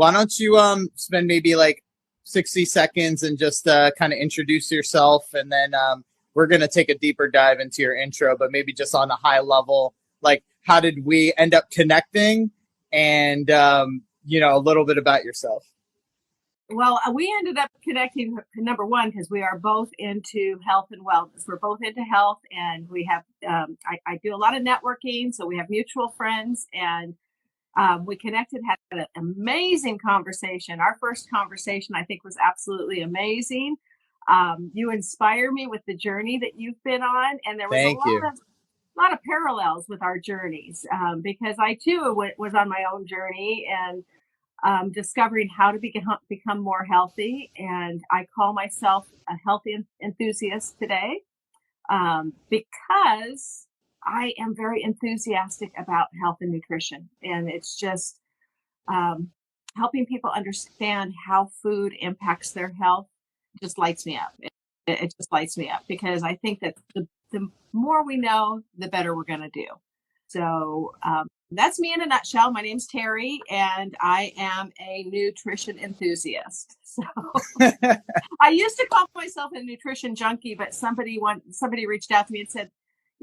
why don't you spend maybe like 60 seconds and just kind of introduce yourself, and then we're going to take a deeper dive into your intro, but maybe just on a high level, like how did we end up connecting, and a little bit about yourself. Well, we ended up connecting, number one, because we are both into health and wellness. We're both into health, and we have, I do a lot of networking, so we have mutual friends, and we connected, had an amazing conversation. Our first conversation, I think, was absolutely amazing. You inspire me with the journey that you've been on, and there was a lot of parallels with our journeys, because I too was on my own journey and discovering how to become more healthy. And I call myself a healthy enthusiast today, because I am very enthusiastic about health and nutrition. And it's just helping people understand how food impacts their health just lights me up. It just lights me up, because I think that the more we know, the better we're going to do. So that's me in a nutshell. My name's Terry, and I am a nutrition enthusiast. So I used to call myself a nutrition junkie, but somebody reached out to me and said,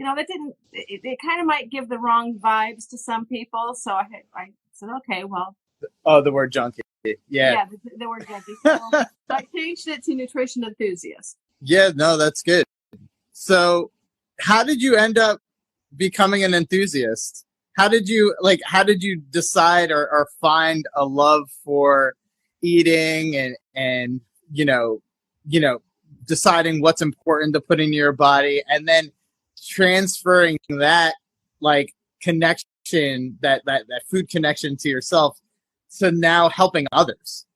it kind of might give the wrong vibes to some people. So I said, okay, well. Oh, the word junkie. Yeah. Yeah, the word junkie. So I changed it to nutrition enthusiast. Yeah, no, that's good. So how did you end up becoming an enthusiast? How did you decide or find a love for eating and deciding what's important to put in your body, and then transferring that connection, that food connection to yourself, to now helping others?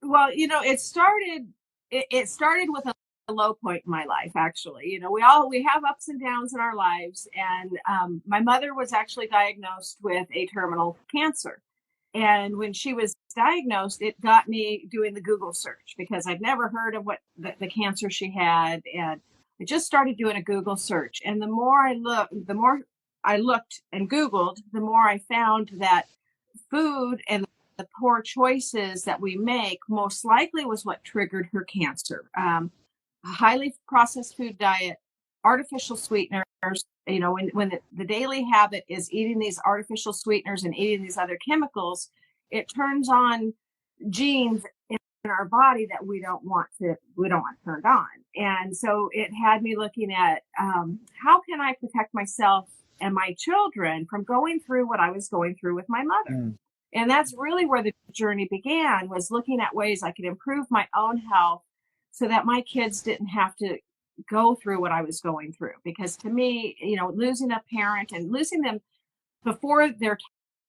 Well, it started with a low point in my life, actually. We have ups and downs in our lives, and my mother was actually diagnosed with a terminal cancer. And when she was diagnosed, it got me doing the Google search, because I'd never heard of what the cancer she had. And I just started doing a Google search. And the more I looked and Googled, the more I found that food and the poor choices that we make most likely was what triggered her cancer. A highly processed food diet, artificial sweeteners. When the daily habit is eating these artificial sweeteners and eating these other chemicals, it turns on genes in our body that we don't want turned on. And so it had me looking at how can I protect myself and my children from going through what I was going through with my mother. And that's really where the journey began, was looking at ways I could improve my own health so that my kids didn't have to go through what I was going through. Because to me, losing a parent and losing them before their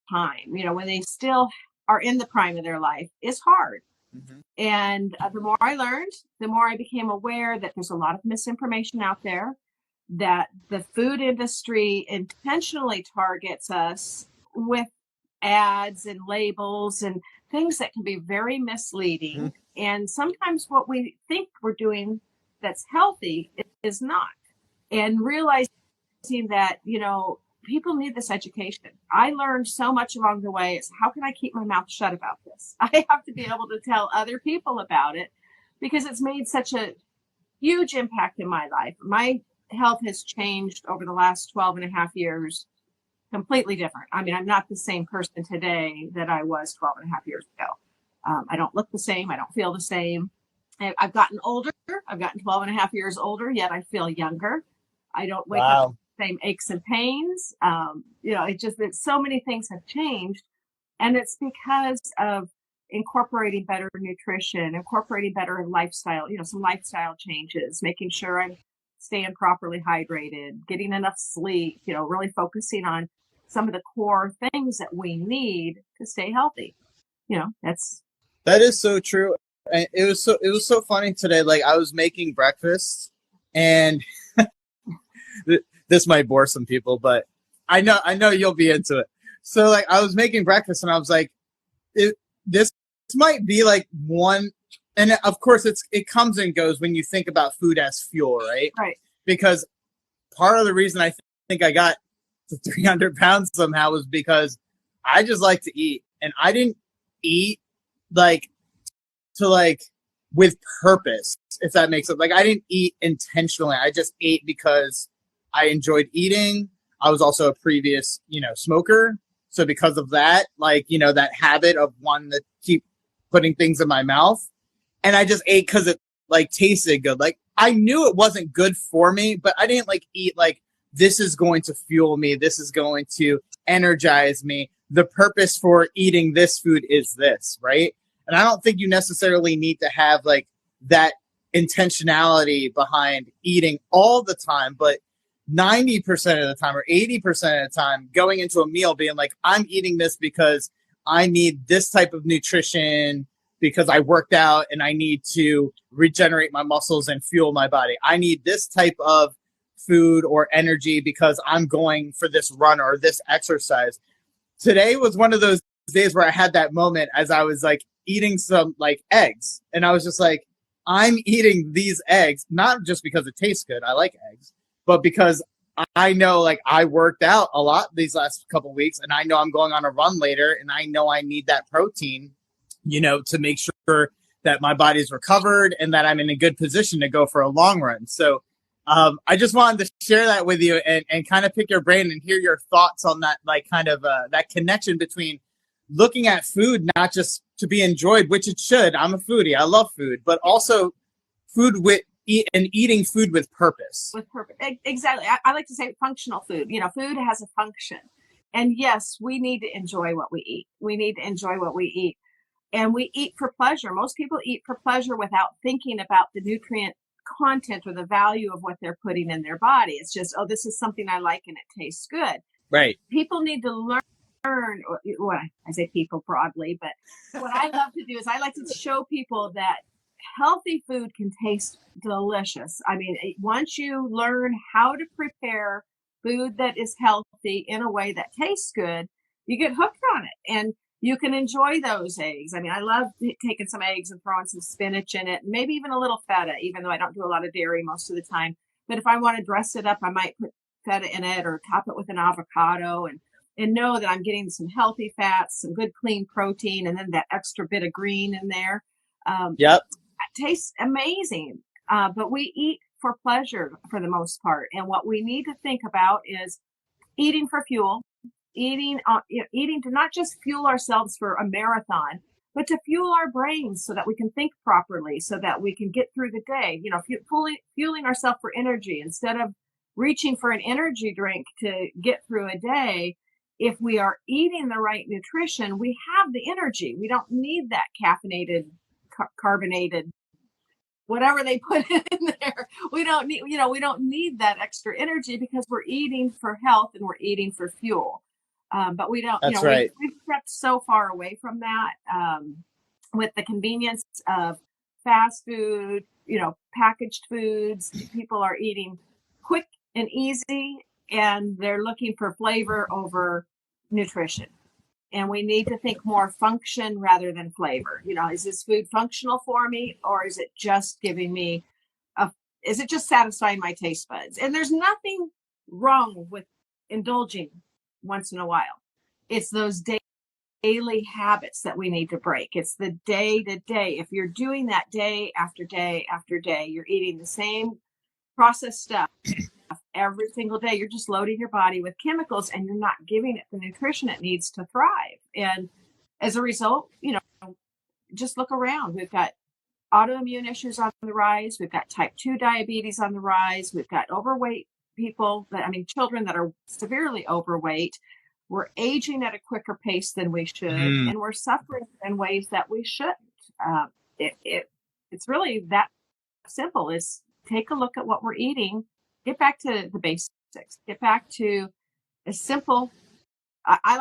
time, when they still are in the prime of their life, is hard. Mm-hmm. And the more I learned, the more I became aware that there's a lot of misinformation out there, that the food industry intentionally targets us with ads and labels and things that can be very misleading. Mm-hmm. And sometimes what we think we're doing that's healthy is not. And realizing that, people need this education. I learned so much along the way. It's how can I keep my mouth shut about this? I have to be able to tell other people about it, because it's made such a huge impact in my life. My health has changed over the last 12 and a half years, completely different. I mean, I'm not the same person today that I was 12 and a half years ago. I don't look the same. I don't feel the same. I've gotten older. I've gotten 12 and a half years older, yet I feel younger. I don't wake up with the same aches and pains. It's just that so many things have changed. And it's because of incorporating better nutrition, incorporating better lifestyle, some lifestyle changes, making sure I'm staying properly hydrated, getting enough sleep, really focusing on some of the core things that we need to stay healthy. That is so true. And it was so funny today. Like, I was making breakfast, and this might bore some people, but I know you'll be into it. So I was making breakfast, and I was like, this might be one, and of course it comes and goes when you think about food as fuel, right? Right. Because part of the reason I think I got to 300 pounds somehow was because I just like to eat, and I didn't eat like to like with purpose, if that makes sense. Like I didn't eat intentionally. I just ate because I enjoyed eating. I was also a previous, smoker. So because of that, like, that habit of wanting to keep putting things in my mouth. And I just ate because it like tasted good. Like I knew it wasn't good for me, but I didn't like eat like this is going to fuel me. This is going to energize me. The purpose for eating this food is this, right? And I don't think you necessarily need to have like that intentionality behind eating all the time, but 90% of the time or 80% of the time going into a meal being like, I'm eating this because I need this type of nutrition because I worked out and I need to regenerate my muscles and fuel my body. I need this type of food or energy because I'm going for this run or this exercise. Today was one of those days where I had that moment as I was like eating some like eggs. And I was just like, I'm eating these eggs, not just because it tastes good. I like eggs, but because I know like I worked out a lot these last couple of weeks and I know I'm going on a run later and I know I need that protein, to make sure that my body's recovered and that I'm in a good position to go for a long run. So I just wanted to share that with you and kind of pick your brain and hear your thoughts on that, like kind of that connection between looking at food, not just to be enjoyed, which it should. I'm a foodie. I love food, but also food with eating food with purpose. With purpose. Exactly. I like to say functional food. Food has a function. And yes, we need to enjoy what we eat. We need to enjoy what we eat. And we eat for pleasure. Most people eat for pleasure without thinking about the nutrient content or the value of what they're putting in their body. It's just, oh, this is something I like and it tastes good. Right. People need to learn, well, I say people broadly, but what I love to do is I like to show people that healthy food can taste delicious. I mean, once you learn how to prepare food that is healthy in a way that tastes good, you get hooked on it and you can enjoy those eggs. I mean, I love taking some eggs and throwing some spinach in it, maybe even a little feta, even though I don't do a lot of dairy most of the time. But if I want to dress it up, I might put feta in it or top it with an avocado and know that I'm getting some healthy fats, some good clean protein, and then that extra bit of green in there. Yep. It tastes amazing. But we eat for pleasure for the most part. And what we need to think about is eating for fuel, eating to not just fuel ourselves for a marathon, but to fuel our brains so that we can think properly, so that we can get through the day, fueling ourselves for energy instead of reaching for an energy drink to get through a day. If we are eating the right nutrition, we have the energy. We don't need that caffeinated, carbonated, whatever they put in there. We don't need that extra energy because we're eating for health and we're eating for fuel. But we don't, That's right. we've stepped so far away from that with the convenience of fast food, packaged foods. People are eating quick and easy and they're looking for flavor over nutrition. And we need to think more function rather than flavor. Is this food functional for me or is it just giving me is it just satisfying my taste buds? And there's nothing wrong with indulging once in a while. It's those daily habits that we need to break. It's the day to day. If you're doing that day after day after day, you're eating the same processed stuff every single day, you're just loading your body with chemicals and you're not giving it the nutrition it needs to thrive. And as a result, just look around. We've got autoimmune issues on the rise. We've got type 2 diabetes on the rise. We've got overweight people, children that are severely overweight. We're aging at a quicker pace than we should, and we're suffering in ways that we shouldn't. It's really that simple. Is take a look at what we're eating. Get back to the basics. Get back to a simple. I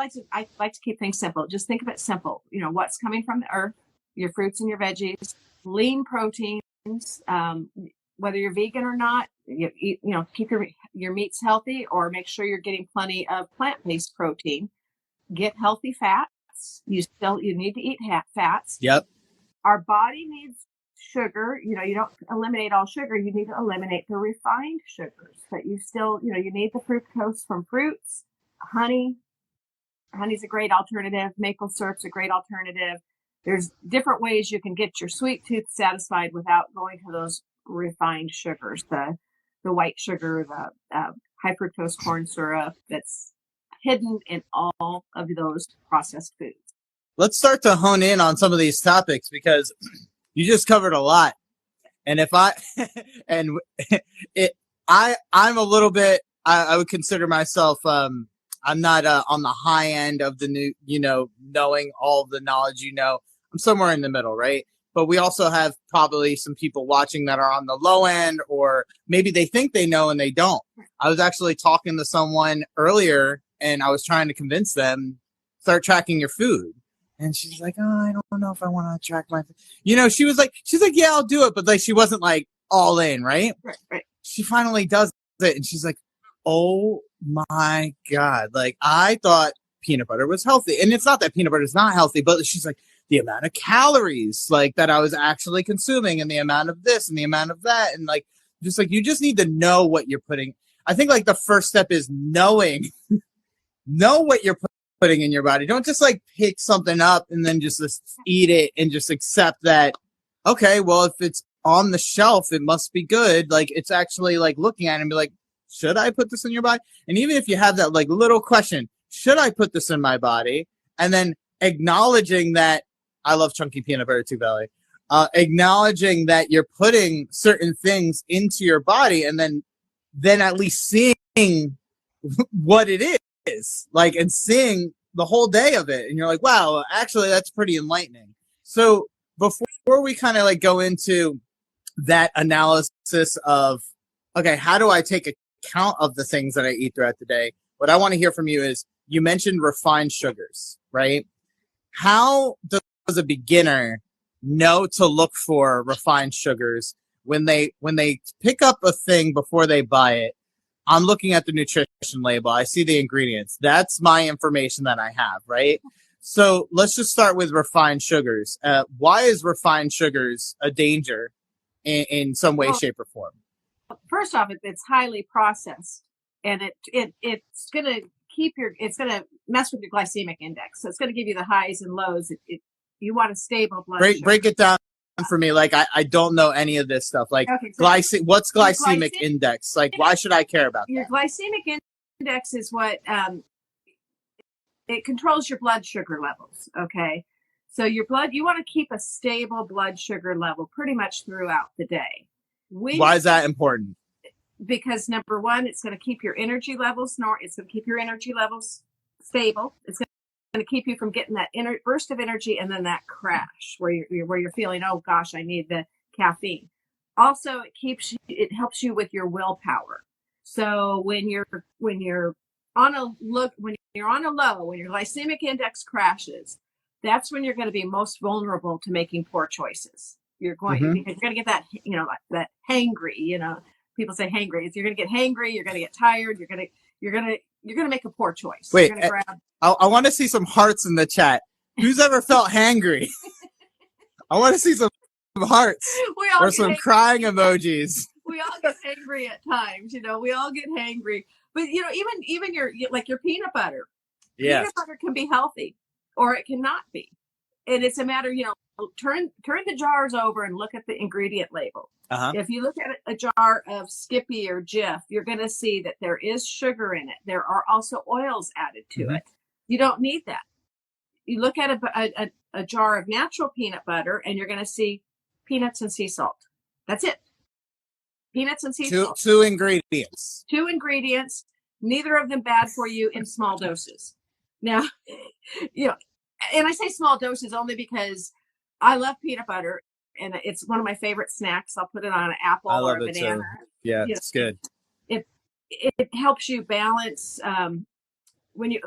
like to keep things simple. Just think of it simple. What's coming from the earth, your fruits and your veggies, lean proteins. Whether you're vegan or not, keep your meats healthy, or make sure you're getting plenty of plant-based protein. Get healthy fats. You need to eat fats. Yep. Our body needs sugar. You don't eliminate all sugar. You need to eliminate the refined sugars, but you still, you need the fructose from fruits. Honey's a great alternative. Maple syrup's a great alternative. There's different ways you can get your sweet tooth satisfied without going to those refined sugars, the white sugar, the high fructose corn syrup that's hidden in all of those processed foods. Let's start to hone in on some of these topics because you just covered a lot. And if I and it, I'm a little bit. I would consider myself. I'm not on the high end of the new, knowing all the knowledge. I'm somewhere in the middle, right? But we also have probably some people watching that are on the low end, or maybe they think they know and they don't. I was actually talking to someone earlier, and I was trying to convince them start tracking your food. And she's like, oh, I don't know if I want to track my food. She was like, yeah, I'll do it. But like, she wasn't like all in, right? Right. She finally does it. And she's like, oh my God. Like, I thought peanut butter was healthy. And it's not that peanut butter is not healthy, but she's like, the amount of calories like that I was actually consuming and the amount of this and the amount of that. And like, just like, you just need to know what you're putting. I think like the first step is know what you're putting in your body. Don't just like pick something up and then just eat it and just accept that, okay, well, if it's on the shelf, it must be good. Like, it's actually like looking at it and be like, should I put this in your body? And even if you have that like little question, should I put this in my body? And then acknowledging that, I love chunky peanut butter too, Belly. Acknowledging that you're putting certain things into your body, and then at least seeing what it is, like, and seeing the whole day of it, and you're like, wow, actually, that's pretty enlightening. So before we kind of like go into that analysis of, okay, how do I take account of the things that I eat throughout the day? What I want to hear from you is, you mentioned refined sugars, right? How does a beginner know to look for refined sugars when they pick up a thing before they buy it? I'm looking at the nutrition label. I see the ingredients. That's my information that I have, right? So let's just start with refined sugars. Why is refined sugars a danger in some way, shape, or form? First off, it's highly processed, and it's going to it's going to mess with your glycemic index. So it's going to give you the highs and lows. You want a stable blood sugar. Break it down for me. Like, I don't know any of this stuff. Like, okay, so what's glycemic index? Like, why should I care about your that? Glycemic index is what it controls your blood sugar levels. Okay. So you want to keep a stable blood sugar level pretty much throughout the day. Why is that important? Because number one, it's going to keep your energy levels stable. It's going to keep you from getting that burst of energy and then that crash where you're feeling, oh gosh, I need the caffeine. Also, it helps you with your willpower. So when you're on a low, when your glycemic index crashes, that's when you're going to be most vulnerable to making poor choices. Because you're going to get that, that hangry, people say hangry. You're going to get hangry. You're going to get tired. You're going to make a poor choice. Wait, I want to see some hearts in the chat. Who's ever felt hangry? I want to see some hearts or some crying emojis. We all get angry at times. We all get hangry. But even your peanut butter. Yeah. Peanut butter can be healthy, or it cannot be, and it's a matter. Turn the jars over and look at the ingredient label. Uh-huh. If you look at a jar of Skippy or Jif, you're going to see that there is sugar in it. There are also oils added to it. You don't need that. You look at a jar of natural peanut butter, and you're going to see peanuts and sea salt. That's it. Peanuts and sea salt. Two ingredients. Two ingredients. Neither of them bad for you in small doses. Now, and I say small doses only because I love peanut butter, and it's one of my favorite snacks. I'll put it on an apple or a banana. Too. Yeah, it's good. It helps you balance when you're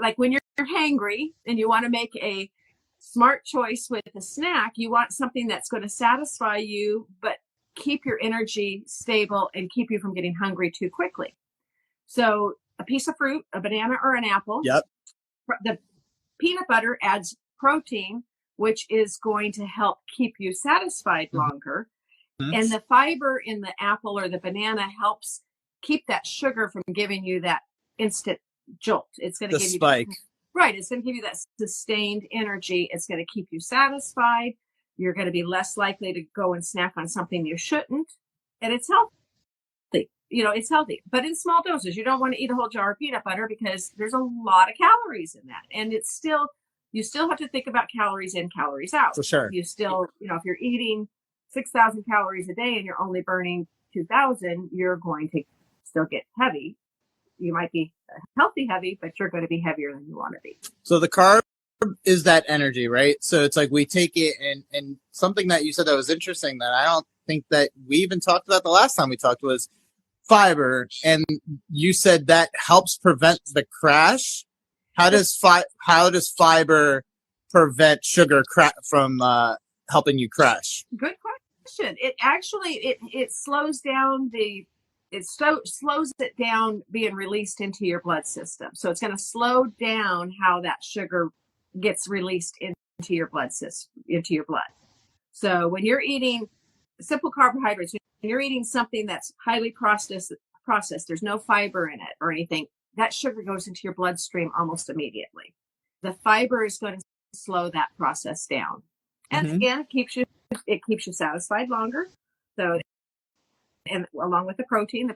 hangry and you want to make a smart choice with a snack. You want something that's going to satisfy you, but keep your energy stable and keep you from getting hungry too quickly. So a piece of fruit, a banana or an apple. Yep. The peanut butter adds protein, which is going to help keep you satisfied longer. Mm-hmm. And the fiber in the apple or the banana helps keep that sugar from giving you that instant jolt. It's going to give spike. Right. It's going to give you that sustained energy. It's going to keep you satisfied. You're going to be less likely to go and snack on something you shouldn't. And it's healthy. It's healthy, but in small doses. You don't want to eat a whole jar of peanut butter because there's a lot of calories in that. And you still have to think about calories in, calories out. For sure. You still, if you're eating 6,000 calories a day and you're only burning 2,000, you're going to still get heavy. You might be healthy heavy, but you're going to be heavier than you want to be. So the carb is that energy, right? So it's like we take it, and something that you said that was interesting that I don't think that we even talked about the last time we talked was fiber. And you said that helps prevent the crash. How does fiber prevent sugar from helping you crash? Good question. It actually it slows down slows it down being released into your blood system. So it's going to slow down how that sugar gets released into your blood system, into your blood. So when you're eating simple carbohydrates, when you're eating something that's highly processed, there's no fiber in it or anything, that sugar goes into your bloodstream almost immediately. The fiber is going to slow that process down. And again, it keeps you satisfied longer. So, and along with the protein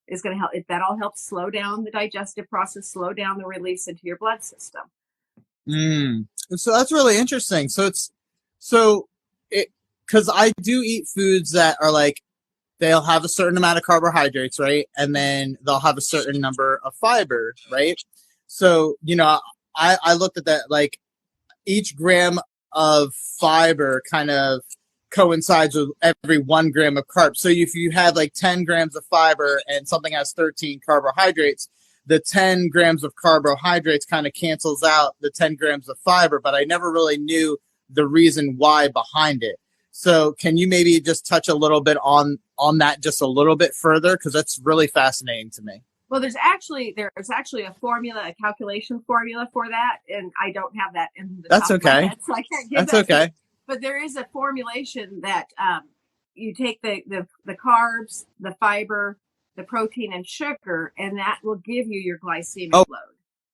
is going to help. That all helps slow down the digestive process, slow down the release into your blood system. So that's really interesting. Because I do eat foods that are like, they'll have a certain amount of carbohydrates, right? And then they'll have a certain number of fiber, right? So, I looked at that, like each gram of fiber kind of coincides with every 1 gram of carbs. So if you have like 10 grams of fiber and something has 13 carbohydrates, the 10 grams of carbohydrates kind of cancels out the 10 grams of fiber, but I never really knew the reason why behind it. So can you maybe just touch a little bit on that just a little bit further? Because that's really fascinating to me. Well, there's actually a formula, a calculation formula for that, and I don't have that in the That's okay. Head, so I can't give That's that. Okay. But there is a formulation that you take the carbs, the fiber, the protein, and sugar, and that will give you your glycemic load.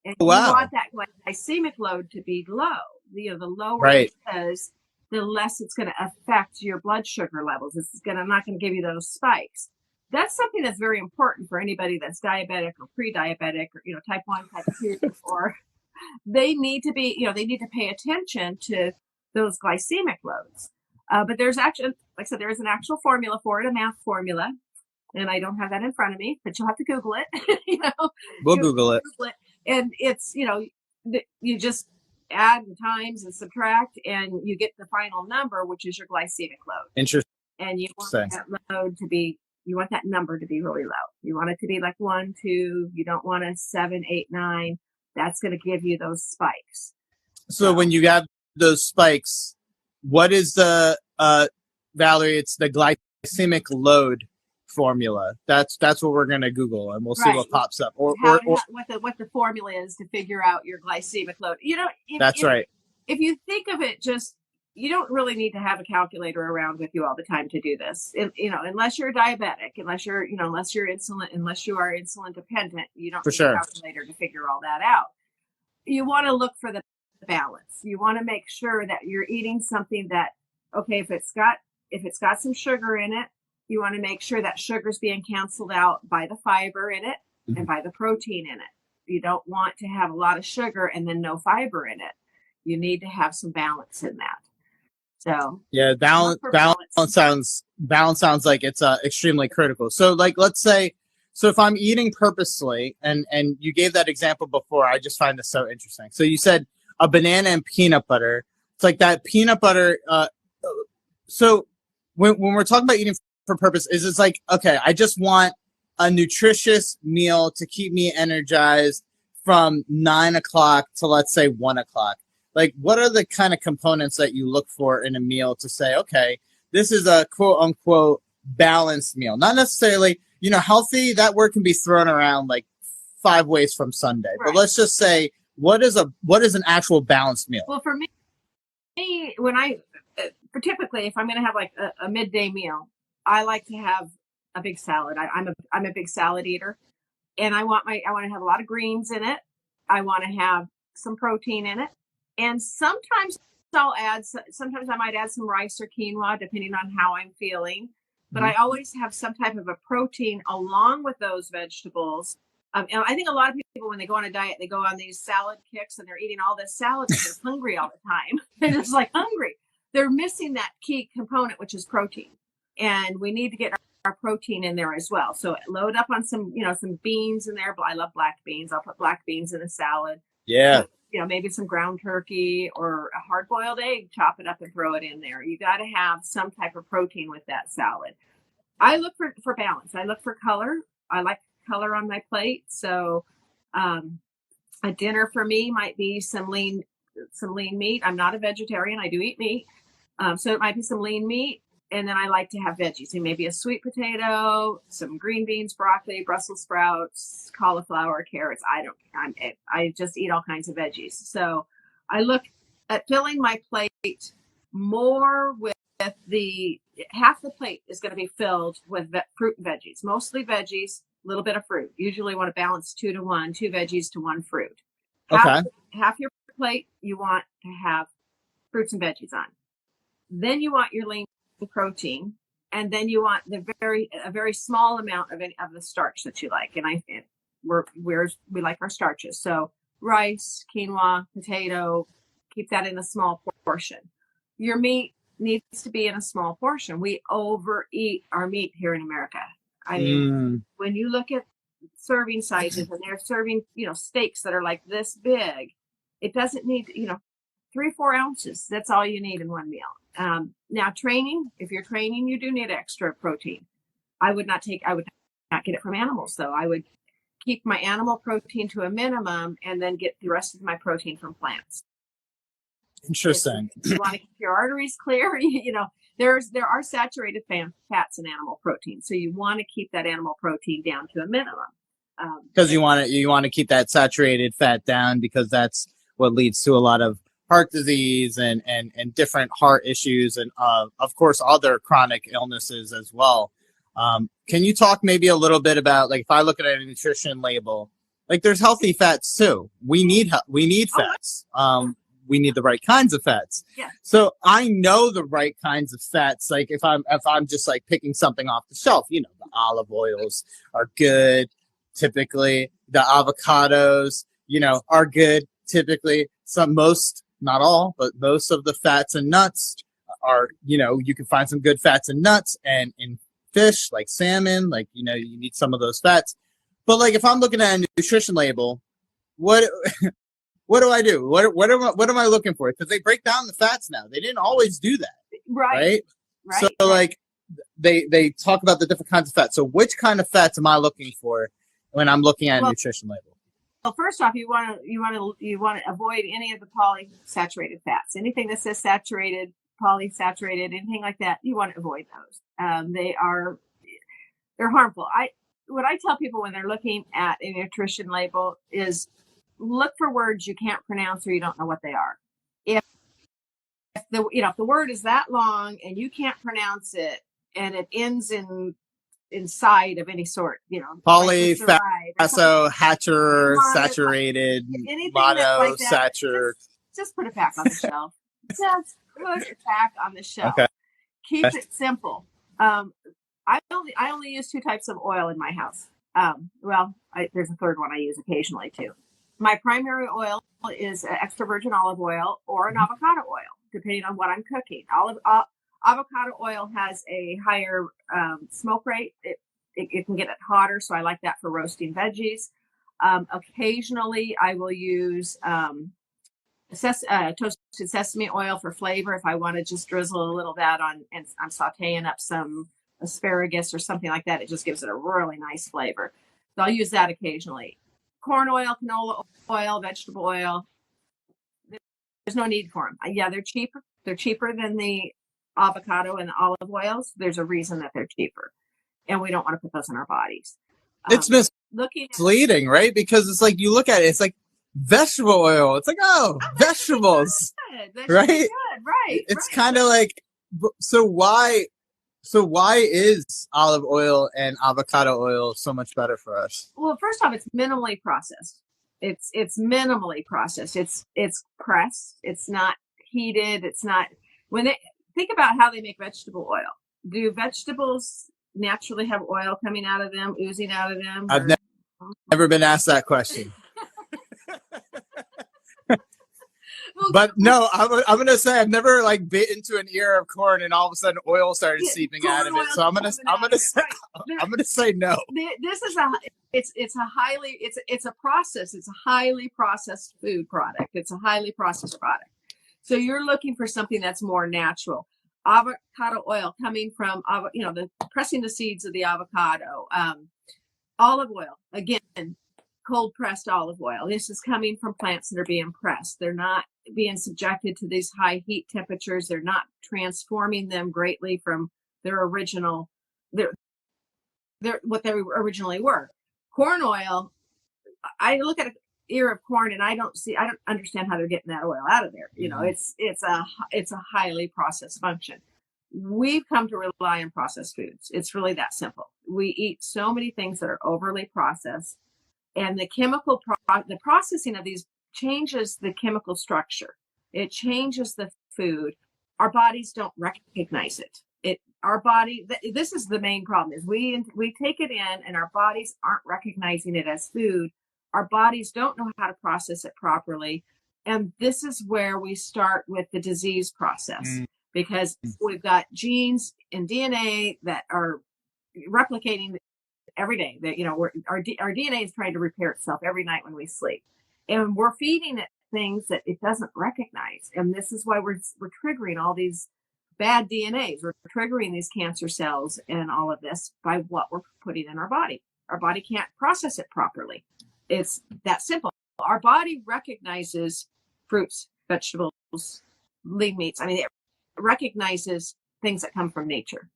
And you want that glycemic load to be low. The lower it is, the less it's going to affect your blood sugar levels. It's not going to give you those spikes. That's something that's very important for anybody that's diabetic or pre-diabetic or type 1, type 2, or they need to pay attention to those glycemic loads. But there's actually, like I said, there is an actual formula for it, a math formula, and I don't have that in front of me, but you'll have to Google it. We'll Google it. And it's you just add and times and subtract, and you get the final number, which is your glycemic load. Interesting. And you want that number to be really low. You want it to be like 1, 2. You don't want a 7, 8, 9. That's going to give you those spikes. So when you have those spikes, what is the Valerie? It's the glycemic load formula. That's what we're going to Google, and we'll see what pops up. Or what the formula is to figure out your glycemic load. Right. If you think of it, just you don't really need to have a calculator around with you all the time to do this. Unless you're diabetic, unless you are insulin dependent, you don't need a calculator to figure all that out. You want to look for the balance. You want to make sure that you're eating something that, okay, if it's got some sugar in it, you want to make sure that sugar's being canceled out by the fiber in it and by the protein in it. You don't want to have a lot of sugar and then no fiber in it. You need to have some balance in that. So yeah, balance sounds like it's extremely critical. So like, let's say, so if I'm eating purposely, and you gave that example before, I just find this so interesting. So you said a banana and peanut butter. It's like that peanut butter. So when we're talking about eating for purpose, is it's like, okay, I just want a nutritious meal to keep me energized from 9 o'clock to, let's say, 1 o'clock. Like, what are the kind of components that you look for in a meal to say, okay, this is a quote unquote balanced meal? Not necessarily, healthy, that word can be thrown around like 5 ways from Sunday. Right. But let's just say, what is an actual balanced meal? Well, for me, typically, if I'm going to have like a midday meal, I like to have a big salad. I'm a big salad eater, and I want to have a lot of greens in it. I want to have some protein in it. And sometimes sometimes I might add some rice or quinoa, depending on how I'm feeling. But I always have some type of a protein along with those vegetables. And I think a lot of people, when they go on a diet, they go on these salad kicks and they're eating all this salad because they're hungry all the time. They're just like hungry. They're missing that key component, which is protein. And we need to get our protein in there as well. So load up on some beans in there. I love black beans. I'll put black beans in a salad. Yeah. Maybe some ground turkey or a hard-boiled egg, chop it up and throw it in there. You got to have some type of protein with that salad. I look for balance. I look for color. I like color on my plate. So a dinner for me might be some lean meat. I'm not a vegetarian. I do eat meat. So it might be some lean meat. And then I like to have veggies. So maybe a sweet potato, some green beans, broccoli, Brussels sprouts, cauliflower, carrots. I just eat all kinds of veggies. So I look at filling my plate more with half the plate is going to be filled with fruit and veggies, mostly veggies, a little bit of fruit. Usually want to balance 2 to 1, 2 veggies to 1 fruit. Half your plate you want to have fruits and veggies on. Then you want your lean protein, and then you want a very small amount of the starch that you like. And we like our starches. So rice, quinoa, potato, keep that in a small portion. Your meat needs to be in a small portion. We overeat our meat here in America. I mean, when you look at serving sizes and they're serving, steaks that are like this big, it doesn't need, 3 or 4 ounces. That's all you need in one meal. Now if you're training, you do need extra protein. I would not get it from animals though. I would keep my animal protein to a minimum and then get the rest of my protein from plants. Interesting. You want to keep your arteries clear. There are saturated fats in animal protein, so you want to keep that animal protein down to a minimum. Because you want to keep that saturated fat down, because that's what leads to a lot of heart disease and different heart issues, and of course other chronic illnesses as well. Can you talk maybe a little bit about, like, if I look at a nutrition label, like, there's healthy fats too. We need fats. We need the right kinds of fats. Yeah. So I know the right kinds of fats. Like if I'm just like picking something off the shelf, the olive oils are good. Typically the avocados, are good. Typically not all, but most of the fats and nuts are, you can find some good fats and nuts, and in fish like salmon, like, you need some of those fats. But like, if I'm looking at a nutrition label, what do I do? What am I looking for? Because they break down the fats now. They didn't always do that. Right. So like they talk about the different kinds of fats. So which kind of fats am I looking for when I'm looking at a nutrition label? Well, first off, you want to avoid any of the polysaturated fats. Anything that says saturated, polysaturated, anything like that, you want to avoid those. They're harmful. What I tell people when they're looking at a nutrition label is, look for words you can't pronounce or you don't know what they are. If the word is that long and you can't pronounce it and it ends inside of any sort, polyphaso, hatcher, saturated, mono, satur. Just put it back on the shelf. Just put it back on the shelf. Okay. Keep it simple. I only use 2 types of oil in my house. There's a third one I use occasionally too. My primary oil is extra virgin olive oil or an avocado oil, depending on what I'm cooking. Avocado oil has a higher smoke rate. It can get it hotter, so I like that for roasting veggies. Occasionally, I will use toasted sesame oil for flavor if I want to just drizzle a little of that on, and I'm sauteing up some asparagus or something like that. It just gives it a really nice flavor. So I'll use that occasionally. Corn oil, canola oil, vegetable oil. There's no need for them. Yeah, they're cheaper. They're cheaper than the avocado and the olive oils. There's a reason that they're cheaper, and we don't want to put those in our bodies. It's misleading, right? Because it's like, you look at it, it's like vegetable oil. It's like, vegetables, right? Good, right? It's kind of like, so why is olive oil and avocado oil so much better for us? Well, first off, it's minimally processed. It's minimally processed. It's pressed. It's not heated. It's not when they think about how they make vegetable oil. Do vegetables naturally have oil coming out of them, oozing out of them? I've never been asked that question. But no, I'm gonna say I've never like bit into an ear of corn and all of a sudden oil started seeping out of it. So I'm gonna say no. This is it's a process. It's a highly processed food product. It's a highly processed product. So you're looking for something that's more natural. Avocado oil coming from pressing the seeds of the avocado. Olive oil, again, cold pressed olive oil. This is coming from plants that are being pressed. They're not being subjected to these high heat temperatures. They're not transforming them greatly from their original, what they originally were. Corn oil, I look at an ear of corn and I don't understand how they're getting that oil out of there. It's a highly processed function. We've come to rely on processed foods. It's really that simple. We eat so many things that are overly processed, and the the processing of these changes the chemical structure. It changes the food. Our bodies don't recognize it. Our body, this is the main problem, is we take it in and our bodies aren't recognizing it as food. Our bodies don't know how to process it properly. And this is where we start with the disease process, because we've got genes and DNA that are replicating every day. That our DNA is trying to repair itself every night when we sleep, and we're feeding it things that it doesn't recognize. And this is why we're triggering all these bad DNAs. We're triggering these cancer cells and all of this by what we're putting in our body. Our body can't process it properly. It's that simple. Our body recognizes fruits, vegetables, lean meats. I mean, it recognizes things that come from nature.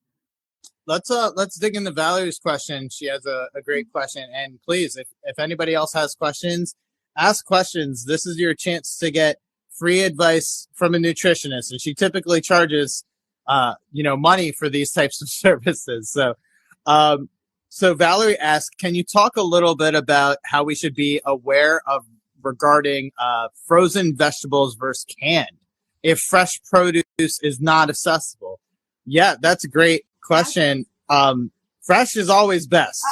Let's dig into Valerie's question. She has a great question. And please, if anybody else has questions, ask questions. This is your chance to get free advice from a nutritionist. And she typically charges money for these types of services. So Valerie asked, can you talk a little bit about how we should be aware of regarding frozen vegetables versus canned if fresh produce is not accessible? Yeah, that's a great question. Fresh is always best,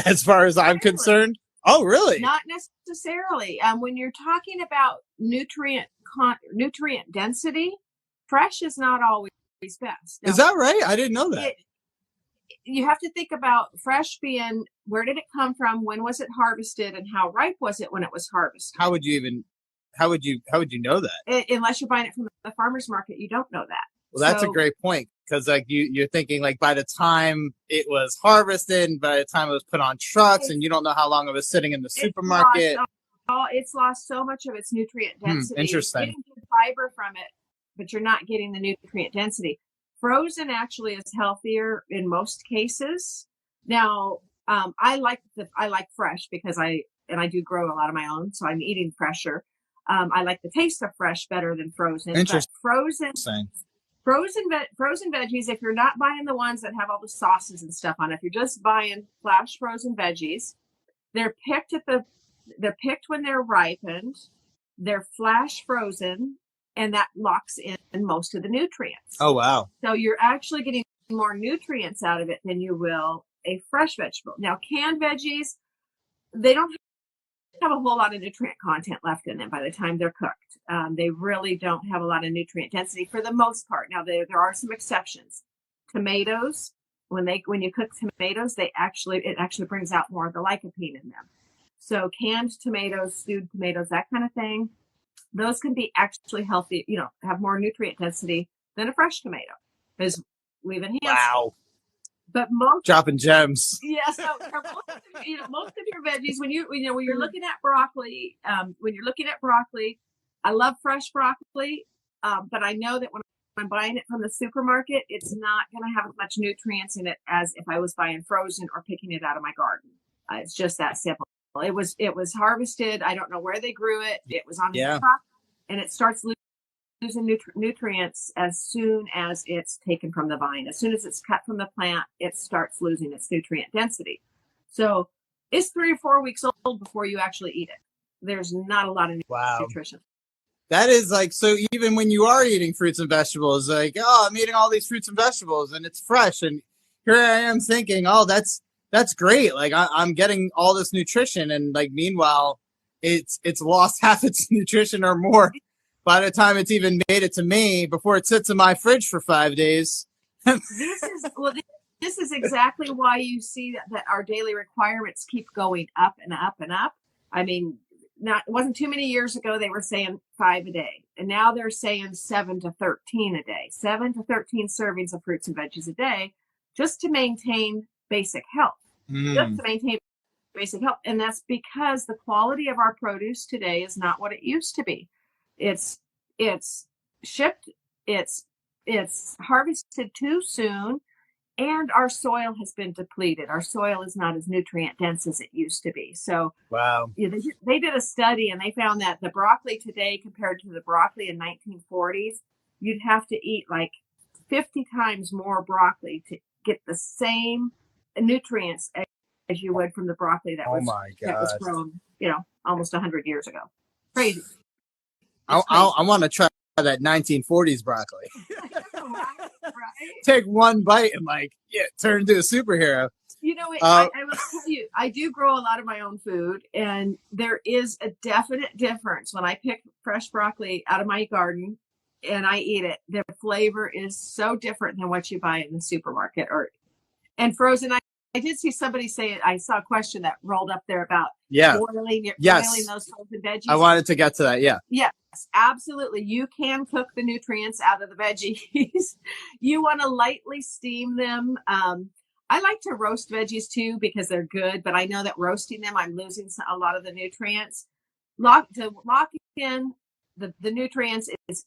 as far as I'm concerned. Oh, really? Not necessarily. When you're talking about nutrient density, fresh is not always best. Now, is that right? I didn't know that. You have to think about fresh being, where did it come from? When was it harvested? And how ripe was it when it was harvested? How would you know that? Unless you're buying it from the farmer's market, you don't know that. Well, that's a great point, because like you're thinking like by the time it was harvested and by the time it was put on trucks, and you don't know how long it was sitting in the supermarket. It's lost so much of its nutrient density. Interesting. You're getting good fiber from it, but you're not getting the nutrient density. Frozen actually is healthier in most cases. Now, I like fresh because I do grow a lot of my own, so I'm eating fresher. I like the taste of fresh better than frozen. Interesting. But frozen veggies, if you're not buying the ones that have all the sauces and stuff on it, if you're just buying flash frozen veggies, they're picked when they're ripened, they're flash frozen, and that locks in most of the nutrients. Oh, wow. So you're actually getting more nutrients out of it than you will a fresh vegetable. Now, canned veggies, they don't have a whole lot of nutrient content left in them by the time they're cooked. They really don't have a lot of nutrient density for the most part. Now, there are some exceptions. Tomatoes, when you cook tomatoes, it actually brings out more of the lycopene in them. So canned tomatoes, stewed tomatoes, that kind of thing, those can be actually healthy, have more nutrient density than a fresh tomato, because we've enhanced. Wow. But most dropping gems. Yeah. So most of your veggies, when you're looking at broccoli, I love fresh broccoli, but I know that when I'm buying it from the supermarket, it's not going to have as much nutrients in it as if I was buying frozen or picking it out of my garden. It's just that simple. It was harvested. I don't know where they grew it. It was on the truck, and it starts losing nutrients as soon as it's taken from the vine. As soon as it's cut from the plant, it starts losing its nutrient density. So it's 3 or 4 weeks old before you actually eat it. there's not a lot of Wow. nutrition. That is like, so even when you are eating fruits and vegetables, like, oh, I'm eating all these fruits and vegetables and it's fresh. And here I am thinking, oh, that's great. Like I'm getting all this nutrition. And like, meanwhile, it's lost half its nutrition or more by the time it's even made it to me before it sits in my fridge for 5 days. This is exactly why you see that our daily requirements keep going up and up and up. I mean, it wasn't too many years ago they were saying 5 a day, and now they're saying 7 to 13 a day, 7 to 13 servings of fruits and veggies a day, just to maintain basic health. Just to maintain basic health, and that's because the quality of our produce today is not what it used to be. It's shipped, it's harvested too soon, and our soil has been depleted. Our soil is not as nutrient dense as it used to be. So wow. They did a study and they found that the broccoli today compared to the broccoli in 1940s, you'd have to eat like 50 times more broccoli to get the same nutrients as you would from the broccoli that was grown, almost 100 years ago. Crazy. I want to try that 1940s broccoli. Right? Take one bite and turn into a superhero. I will tell you, I do grow a lot of my own food, and there is a definite difference when I pick fresh broccoli out of my garden and I eat it. The flavor is so different than what you buy in the supermarket and frozen. I did see somebody say it. I saw a question that rolled up there about boiling those frozen veggies. I wanted to get to that. Yeah. Yes, absolutely. You can cook the nutrients out of the veggies. You want to lightly steam them. I like to roast veggies too because they're good, but I know that roasting them, I'm losing a lot of the nutrients. To lock in the nutrients is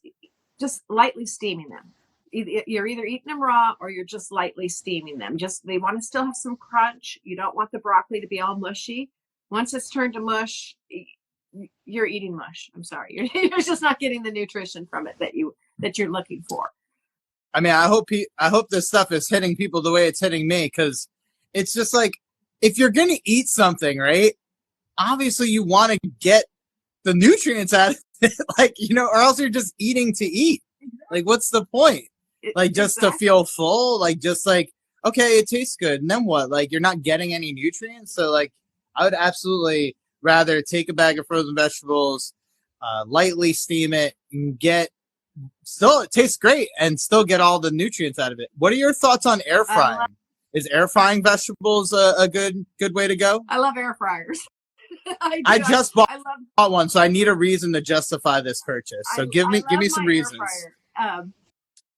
just lightly steaming them. You're either eating them raw or you're just lightly steaming them. They want to still have some crunch. You don't want the broccoli to be all mushy. Once it's turned to mush, you're eating mush. I'm sorry, you're just not getting the nutrition from it that you're looking for. I mean, I hope this stuff is hitting people the way it's hitting me, because it's just like, if you're gonna eat something, right? Obviously, you want to get the nutrients out of it, or else you're just eating to eat. Like, what's the point? Just to feel full, okay, it tastes good, and then what? You're not getting any nutrients. So I would absolutely rather take a bag of frozen vegetables, lightly steam it, and it tastes great, and still get all the nutrients out of it. What are your thoughts on air frying? Is air frying vegetables a good way to go? I love air fryers. I just bought one, so I need a reason to justify this purchase. So give me some reasons.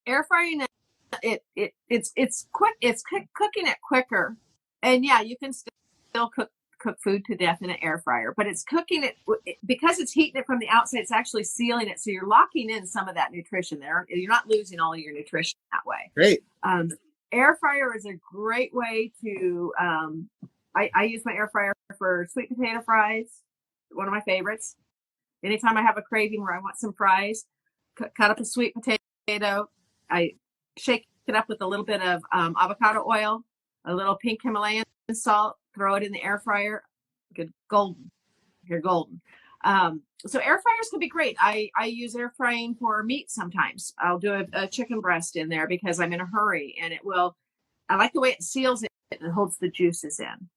Air frying, it's quick. It's cooking it quicker, and yeah, you can still cook food to death in an air fryer, but it's cooking it because it's heating it from the outside. It's actually sealing it, so you're locking in some of that nutrition there. You're not losing all of your nutrition that way. Great. Air fryer is a great way to. I use my air fryer for sweet potato fries, one of my favorites. Anytime I have a craving where I want some fries, cut up a sweet potato. I shake it up with a little bit of avocado oil, a little pink Himalayan salt, throw it in the air fryer. Good, golden. You're golden. So air fryers can be great. I use air frying for meat sometimes. I'll do a chicken breast in there because I'm in a hurry, and I like the way it seals it and holds the juices in.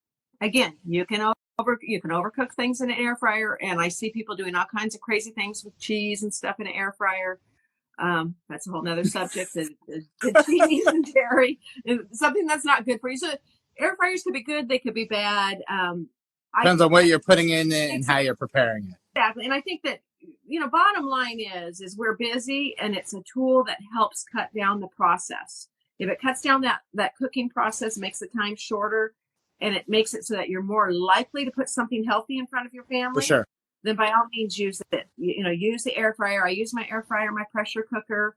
Again, you can overcook things in an air fryer, and I see people doing all kinds of crazy things with cheese and stuff in an air fryer. That's a whole nother subject. The cheese and dairy is something that's not good for you. So air fryers could be good, they could be bad. Depends on what you're putting in it and how you're preparing it. Exactly. And I think that, bottom line is we're busy, and it's a tool that helps cut down the process. If it cuts down that cooking process, makes the time shorter, and it makes it so that you're more likely to put something healthy in front of your family. For sure. Then by all means use it. Use the air fryer. I use my air fryer, my pressure cooker.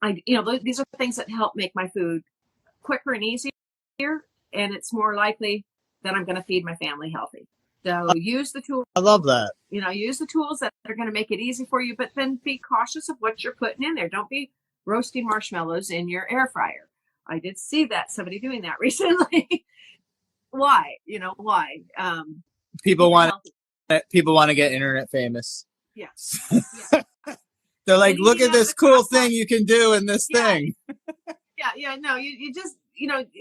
These are things that help make my food quicker and easier, and it's more likely that I'm going to feed my family healthy. So use the tools. I love that. Use the tools that are going to make it easy for you, but then be cautious of what you're putting in there. Don't be roasting marshmallows in your air fryer. I did see somebody doing that recently. Why? Why? People want people want to get internet famous. Yes. Yeah. They're like, look at this cool thing you can do in this thing. No, you just,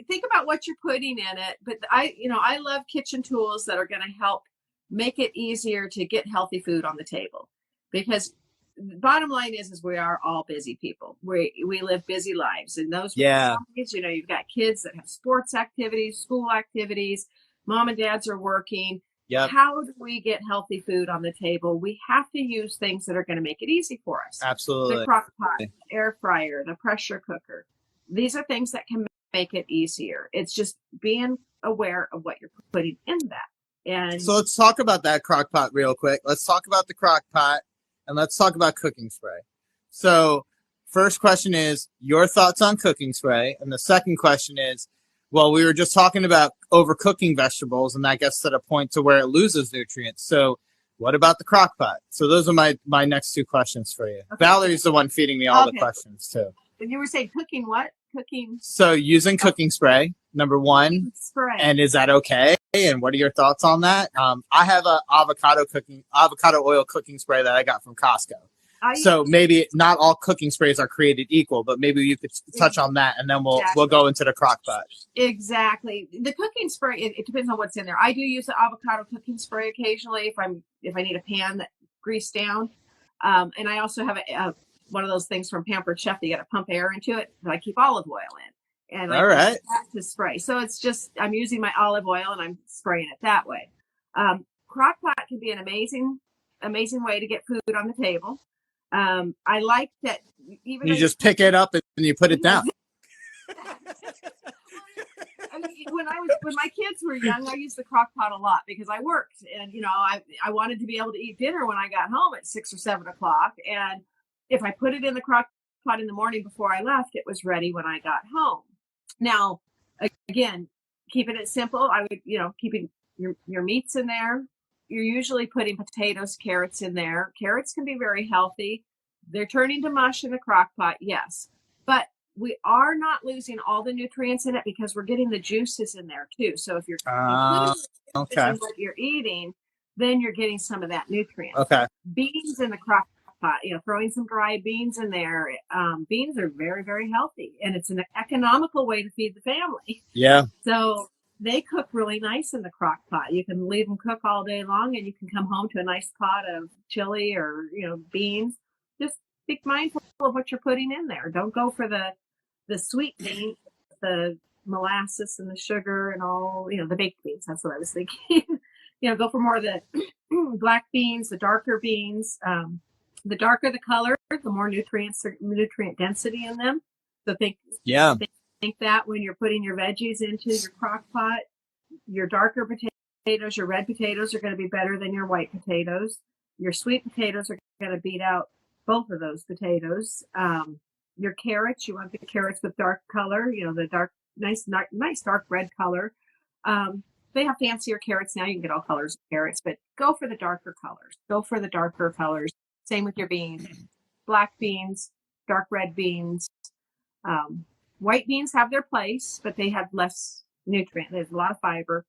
think about what you're putting in it. But I love kitchen tools that are going to help make it easier to get healthy food on the table. Because the bottom line is we are all busy people. We live busy lives. And those days, you've got kids that have sports activities, school activities, mom and dads are working. Yep. How do we get healthy food on the table? We have to use things that are going to make it easy for us. Absolutely. The crock pot, the air fryer, the pressure cooker. These are things that can make it easier. It's just being aware of what you're putting in that. And so let's talk about that crock pot real quick. Let's talk about the crock pot and let's talk about cooking spray. So first question is your thoughts on cooking spray. And the second question is, well, we were just talking about overcooking vegetables, and that gets to the point to where it loses nutrients. So what about the crock pot? So those are my next two questions for you. Okay. Valerie's the one feeding me all the questions too. And you were saying cooking what? Cooking. So using cooking spray, number one. Spray. And is that okay? And what are your thoughts on that? I have a avocado oil cooking spray that I got from Costco. So maybe not all cooking sprays are created equal, but maybe you could touch on that, and then we'll go into the crock pot. Exactly. The cooking spray, it depends on what's in there. I do use the avocado cooking spray occasionally if I need a pan that greased down. And I also have one of those things from Pampered Chef. You got to pump air into it, but I keep olive oil in. And all right. That to spray. So it's just I'm using my olive oil and I'm spraying it that way. Crock pot can be an amazing way to get food on the table. I like that. Even you just pick it up and you put it down. When my kids were young, I used the crock pot a lot because I worked, and I wanted to be able to eat dinner when I got home at 6 or 7 o'clock. And if I put it in the crock pot in the morning before I left, it was ready when I got home. Now, again, keeping it simple, I would, keeping your meats in there. You're usually putting potatoes, carrots in there. Carrots can be very healthy. They're turning to mush in the crock pot, yes. But we are not losing all the nutrients in it because we're getting the juices in there too. So if you're including what you're eating, then you're getting some of that nutrient. Okay. Beans in the crock pot, throwing some dry beans in there. Beans are very, very healthy, and it's an economical way to feed the family. Yeah. So they cook really nice in the crock pot. You can leave them cook all day long, and you can come home to a nice pot of chili or, beans. Just be mindful of what you're putting in there. Don't go for the sweet beans, the molasses and the sugar and all, the baked beans. That's what I was thinking. Go for more of the black beans, the darker beans. The darker the color, the more nutrient density in them. So think that when you're putting your veggies into your crock pot, your darker potatoes, your red potatoes are going to be better than your white potatoes. Your sweet potatoes are going to beat out both of those potatoes. Your carrots, you want the carrots with dark color, the dark, nice dark red color. They have fancier carrots now. You can get all colors of carrots, but go for the darker colors. Go for the darker colors. Same with your beans. Black beans, dark red beans. White beans have their place, but they have less nutrient. There's a lot of fiber,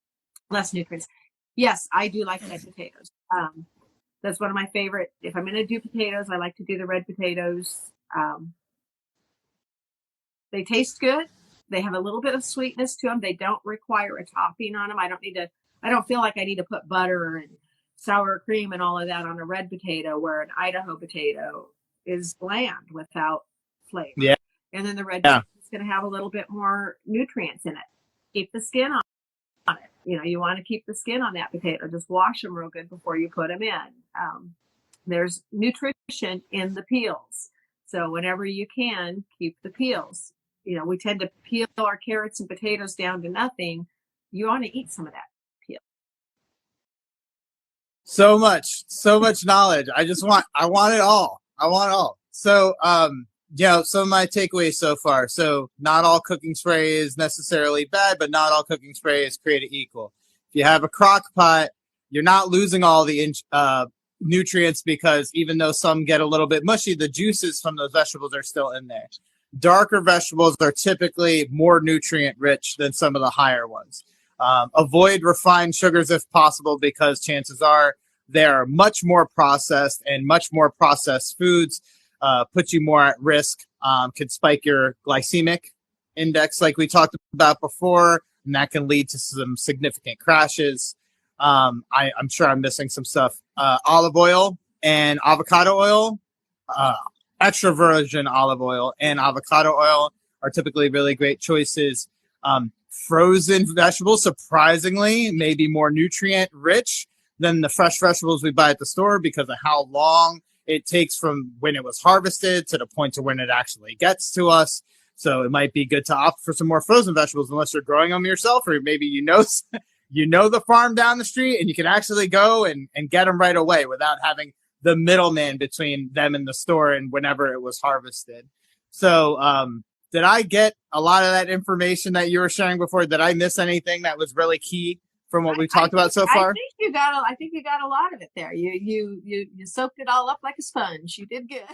less nutrients. Yes, I do like red potatoes. That's one of my favorite. If I'm going to do potatoes, I like to do the red potatoes. They taste good. They have a little bit of sweetness to them. They don't require a topping on them. I don't feel like I need to put butter and sour cream and all of that on a red potato, where an Idaho potato is bland without flavor. Yeah. And then the red potato is going to have a little bit more nutrients in it. Keep the skin on it. You want to keep the skin on that potato. Just wash them real good before you put them in. There's nutrition in the peels. So whenever you can, keep the peels. We tend to peel our carrots and potatoes down to nothing. You want to eat some of that peel. So much knowledge. I want it all. So, some of my takeaways so far. So not all cooking spray is necessarily bad, but not all cooking spray is created equal. If you have a crock pot, you're not losing all the nutrients, because even though some get a little bit mushy, the juices from those vegetables are still in there. Darker vegetables are typically more nutrient rich than some of the higher ones. Avoid refined sugars if possible, because chances are they're much more processed, and much more processed foods put you more at risk, could spike your glycemic index, like we talked about before, and that can lead to some significant crashes. I'm sure I'm missing some stuff. Olive oil and avocado oil, extra virgin olive oil and avocado oil are typically really great choices. Frozen vegetables, surprisingly, may be more nutrient rich than the fresh vegetables we buy at the store because of how long it takes from when it was harvested to the point to when it actually gets to us. So it might be good to opt for some more frozen vegetables unless you're growing them yourself, or maybe you know the farm down the street and you can actually go and get them right away without having the middleman between them and the store and whenever it was harvested. So did I get a lot of that information that you were sharing before? Did I miss anything that was really key from what we talked about so far? I think you got a lot of it there. You soaked it all up like a sponge. You did good.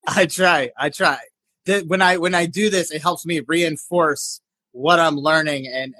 I try. When I do this, it helps me reinforce what I'm learning and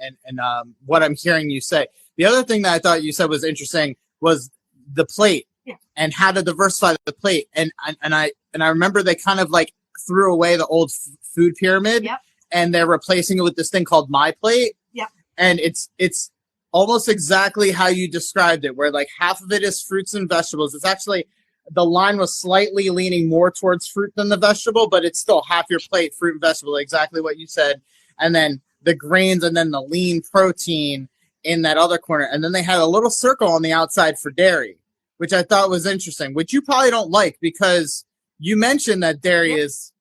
what I'm hearing you say. The other thing that I thought you said was interesting was the plate, yeah, and how to diversify the plate. And I remember they kind of like threw away the old food pyramid, yep, and they're replacing it with this thing called My Plate. Yep. And it's almost exactly how you described it, where like half of it is fruits and vegetables. It's actually, the line was slightly leaning more towards fruit than the vegetable, but it's still half your plate, fruit and vegetable, exactly what you said. And then the grains, and then the lean protein in that other corner. And then they had a little circle on the outside for dairy, which I thought was interesting, which you probably don't like because you mentioned that dairy is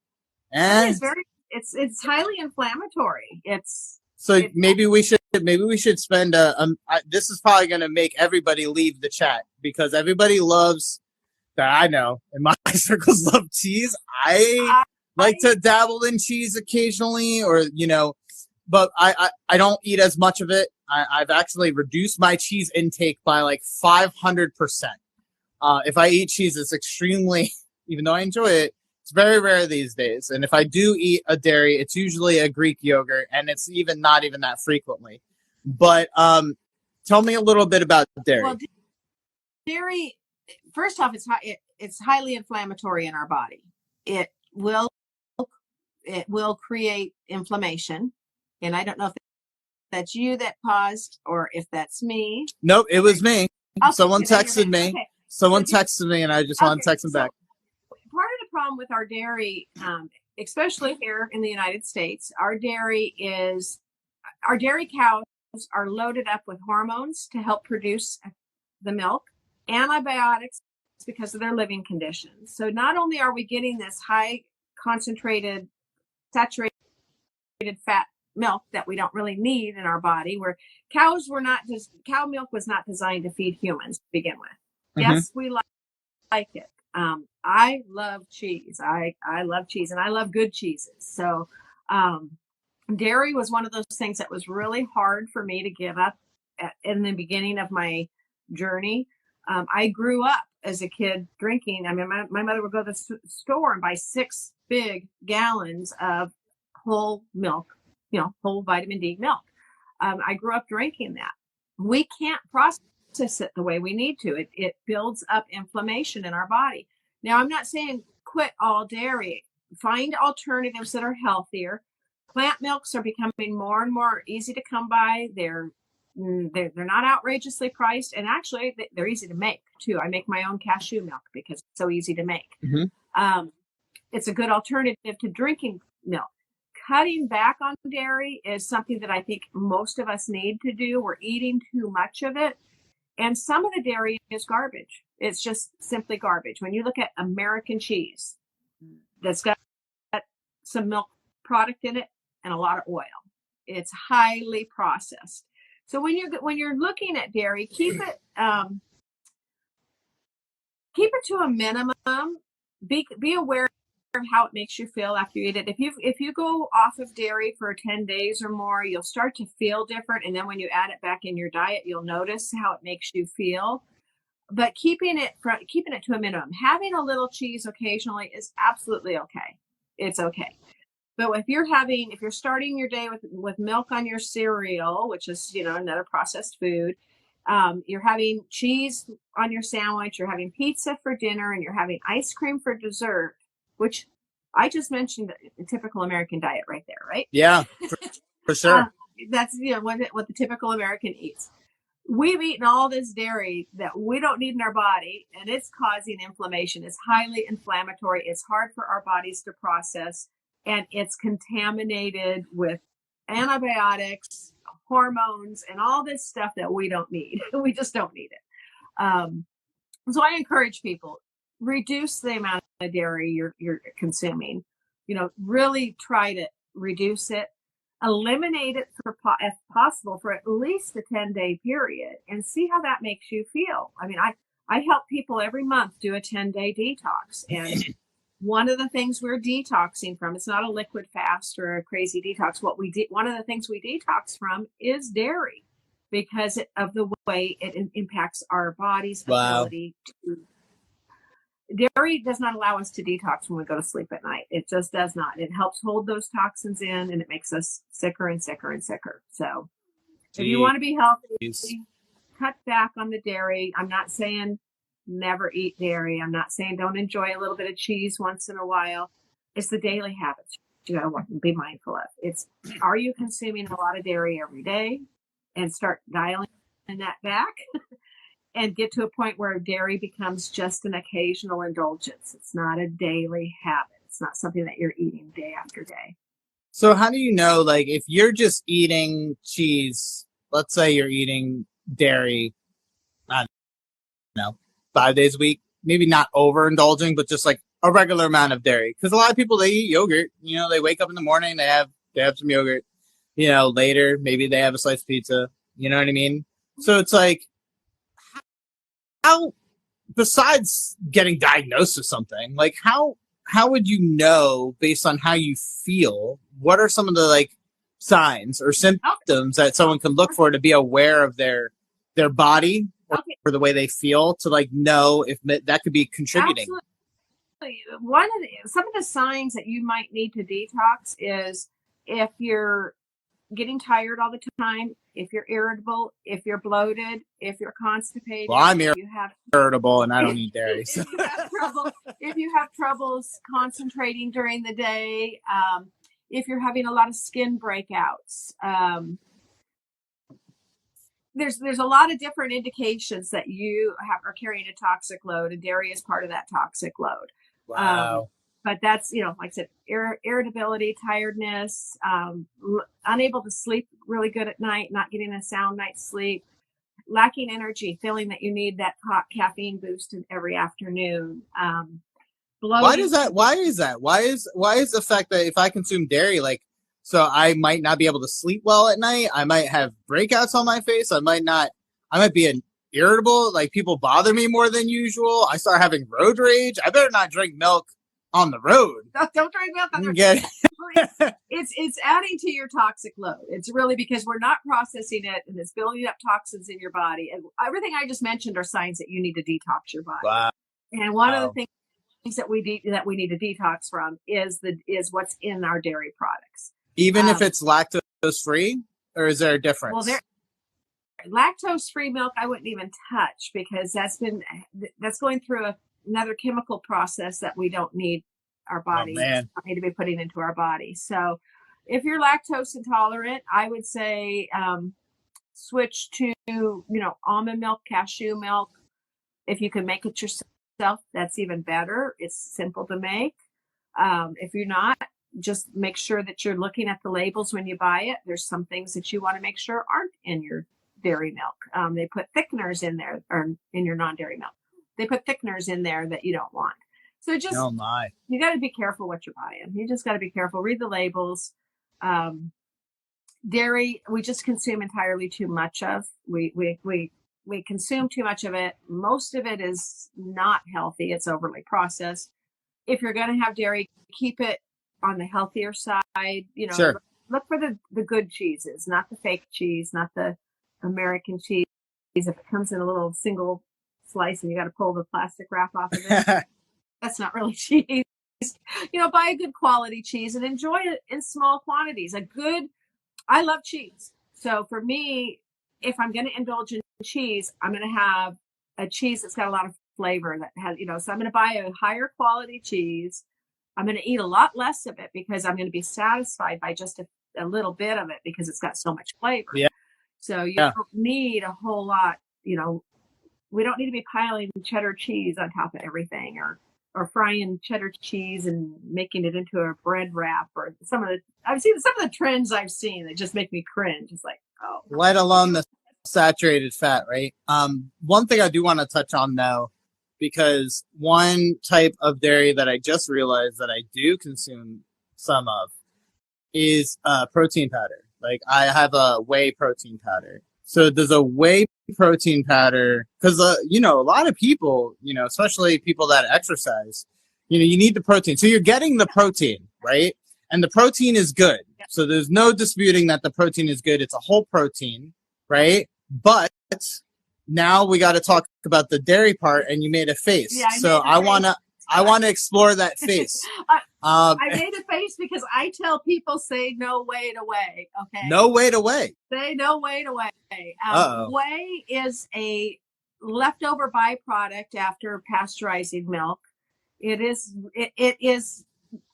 it's highly inflammatory. Maybe we should spend this is probably going to make everybody leave the chat because everybody loves, that I know in my circles, love cheese. I like to dabble in cheese occasionally, or but I don't eat as much of it. I've actually reduced my cheese intake by like 500%. If I eat cheese, it's extremely, even though I enjoy it, it's very rare these days. And if I do eat a dairy, it's usually a Greek yogurt, and it's not even that frequently. But tell me a little bit about dairy. Well, dairy, first off, it's highly inflammatory in our body. It will create inflammation, and I don't know if that's you that paused or if that's me. Nope, it was me. Someone texted me. Okay. Someone texted me, and I just want to text them back. Part of the problem with our dairy, especially here in the United States, our dairy cows are loaded up with hormones to help produce the milk, antibiotics because of their living conditions. So not only are we getting this high concentrated, saturated fat milk that we don't really need in our body, where cow milk was not designed to feed humans to begin with. Mm-hmm. Yes, we like it. I love cheese. I love cheese, and I love good cheeses. So dairy was one of those things that was really hard for me to give up in the beginning of my journey. I grew up as a kid drinking. I mean, my mother would go to the store and buy 6 big gallons of whole milk, whole vitamin D milk. I grew up drinking that. We can't process it the way we need to. It builds up inflammation in our body. Now, I'm not saying quit all dairy. Find alternatives that are healthier. Plant milks are becoming more and more easy to come by. They're not outrageously priced, and actually they're easy to make too. I make my own cashew milk because it's so easy to make. Mm-hmm. It's a good alternative to drinking milk. Cutting back on dairy is something that I think most of us need to do. We're eating too much of it. And some of the dairy is garbage. It's just simply garbage. When you look at American cheese, that's got some milk product in it and a lot of oil. It's highly processed. So when you're looking at dairy, keep it to a minimum. Be aware of how it makes you feel after you eat it. If you go off of dairy for 10 days or more, you'll start to feel different, and then when you add it back in your diet, you'll notice how it makes you feel. But keeping it to a minimum. Having a little cheese occasionally is absolutely okay. It's okay. But if you're starting your day with milk on your cereal, which is another processed food, You're having cheese on your sandwich, you're having pizza for dinner, and you're having ice cream for dessert, which I just mentioned a typical American diet right there, right? Yeah, for Uh, sure. that's what the typical American eats. We've eaten all this dairy that we don't need in our body, and it's causing inflammation. It's highly inflammatory. It's hard for our bodies to process, and it's contaminated with antibiotics, hormones, and all this stuff that we don't need. We just don't need it. So I encourage people, reduce the amount of dairy you're consuming. Really try to reduce it, eliminate it if possible for at least a 10-day period, and see how that makes you feel. I mean, I help people every month do a 10-day detox, and one of the things we're detoxing from, it's not a liquid fast or a crazy detox. One of the things we detox from is dairy, because of the way it impacts our body's ability to. Dairy does not allow us to detox when we go to sleep at night. It just does not. It helps hold those toxins in, and it makes us sicker and sicker and sicker. So if you want to be healthy, cut back on the dairy. I'm not saying never eat dairy. I'm not saying don't enjoy a little bit of cheese once in a while. It's the daily habits you got to be mindful of. Are you consuming a lot of dairy every day? And start dialing that back. And get to a point where dairy becomes just an occasional indulgence. It's not a daily habit. It's not something that you're eating day after day. So how do you know, like, if you're just eating cheese, let's say you're eating dairy, I don't know, 5 days a week, maybe not overindulging, but just like a regular amount of dairy. Because a lot of people, they eat yogurt. They wake up in the morning, they have some yogurt. Later, maybe they have a slice of pizza. You know what I mean? So it's like, how, besides getting diagnosed with something, like how would you know based on how you feel? What are some of the like signs or symptoms that someone can look for to be aware of their body or the way they feel to like know if that could be contributing? Absolutely. Some of the signs that you might need to detox is if you're getting tired all the time, if you're irritable, if you're bloated, if you're constipated. Well, I'm irritable and I don't eat dairy. So. If you have troubles concentrating during the day, if you're having a lot of skin breakouts, there's a lot of different indications that you are carrying a toxic load, and dairy is part of that toxic load. Wow. But that's, like I said, irritability, tiredness, unable to sleep really good at night, not getting a sound night's sleep, lacking energy, feeling that you need that hot caffeine boost every afternoon. Why is that? Why is the fact that if I consume dairy, like, so I might not be able to sleep well at night. I might have breakouts on my face. I might be irritable. Like, people bother me more than usual. I start having road rage. I better not drink milk on the road. Don't drink milk on the road. It's adding to your toxic load. It's really because we're not processing it, and it's building up toxins in your body. And everything I just mentioned are signs that you need to detox your body. Wow. And one of the things that we need to detox from is what's in our dairy products. Even if it's lactose free, or is there a difference? Well, lactose free milk I wouldn't even touch, because that's going through another chemical process that we don't need our body need to be putting into our body. So if you're lactose intolerant, I would say switch to almond milk, cashew milk. If you can make it yourself, that's even better. It's simple to make. If you're not, just make sure that you're looking at the labels when you buy it. There's some things that you want to make sure aren't in your dairy milk. They put thickeners in there, or in your non-dairy milk. They put thickeners in there that you don't want. So just, you got to be careful what you're buying. You just got to be careful. Read the labels. Dairy, we just consume entirely too much of. We consume too much of it. Most of it is not healthy. It's overly processed. If you're going to have dairy, keep it on the healthier side. Sure. Look for the good cheeses, not the fake cheese, not the American cheese. If it comes in a little single slice and you got to pull the plastic wrap off of it, that's not really cheese. Buy a good quality cheese and enjoy it in small quantities. I love cheese. So for me, if I'm going to indulge in cheese, I'm going to have a cheese that's got a lot of flavor that has, so I'm going to buy a higher quality cheese. I'm going to eat a lot less of it because I'm going to be satisfied by just a little bit of it because it's got so much flavor. Yeah. So you don't need a whole lot, we don't need to be piling cheddar cheese on top of everything or frying cheddar cheese and making it into a bread wrap or some of the trends I've seen that just make me cringe. It's like, oh. Let alone the saturated fat, right? One thing I do want to touch on though, because one type of dairy that I just realized that I do consume some of is protein powder. Like I have a whey protein powder. So there's a whey protein powder because a lot of people, especially people that exercise, you need the protein. So you're getting the protein, right? And the protein is good. So there's no disputing that the protein is good. It's a whole protein, right? But now we got to talk about the dairy part, and you made a face. Yeah, so I want to explore that face. I made a face because I tell people say no way to whey. Okay. No way to whey. Say no way to whey. Whey is a leftover byproduct after pasteurizing milk. It is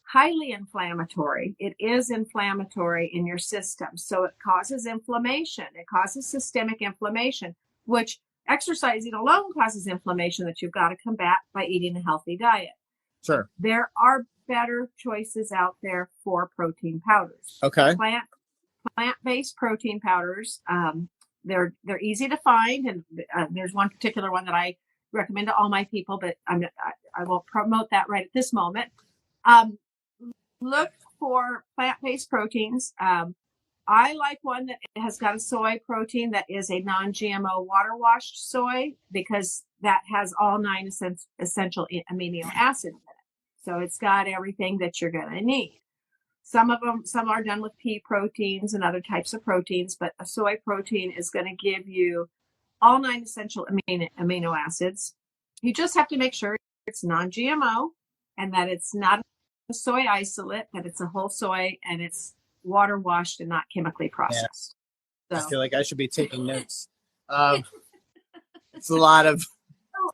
highly inflammatory. It is inflammatory in your system. So it causes inflammation. It causes systemic inflammation, which exercising alone causes inflammation that you've got to combat by eating a healthy diet. Sure. There are better choices out there for protein powders. Okay. Plant-based protein powders. They're easy to find, and there's one particular one that I recommend to all my people, but I won't promote that right at this moment. Look for plant-based proteins. I like one that has got a soy protein that is a non-GMO water-washed soy because that has all 9 essential amino acids in it. So it's got everything that you're going to need. Some are done with pea proteins and other types of proteins, but a soy protein is going to give you all 9 essential amino acids. You just have to make sure it's non-GMO and that it's not a soy isolate, that it's a whole soy and it's water washed and not chemically processed. Yeah. So. I feel like I should be taking notes. It's a lot of,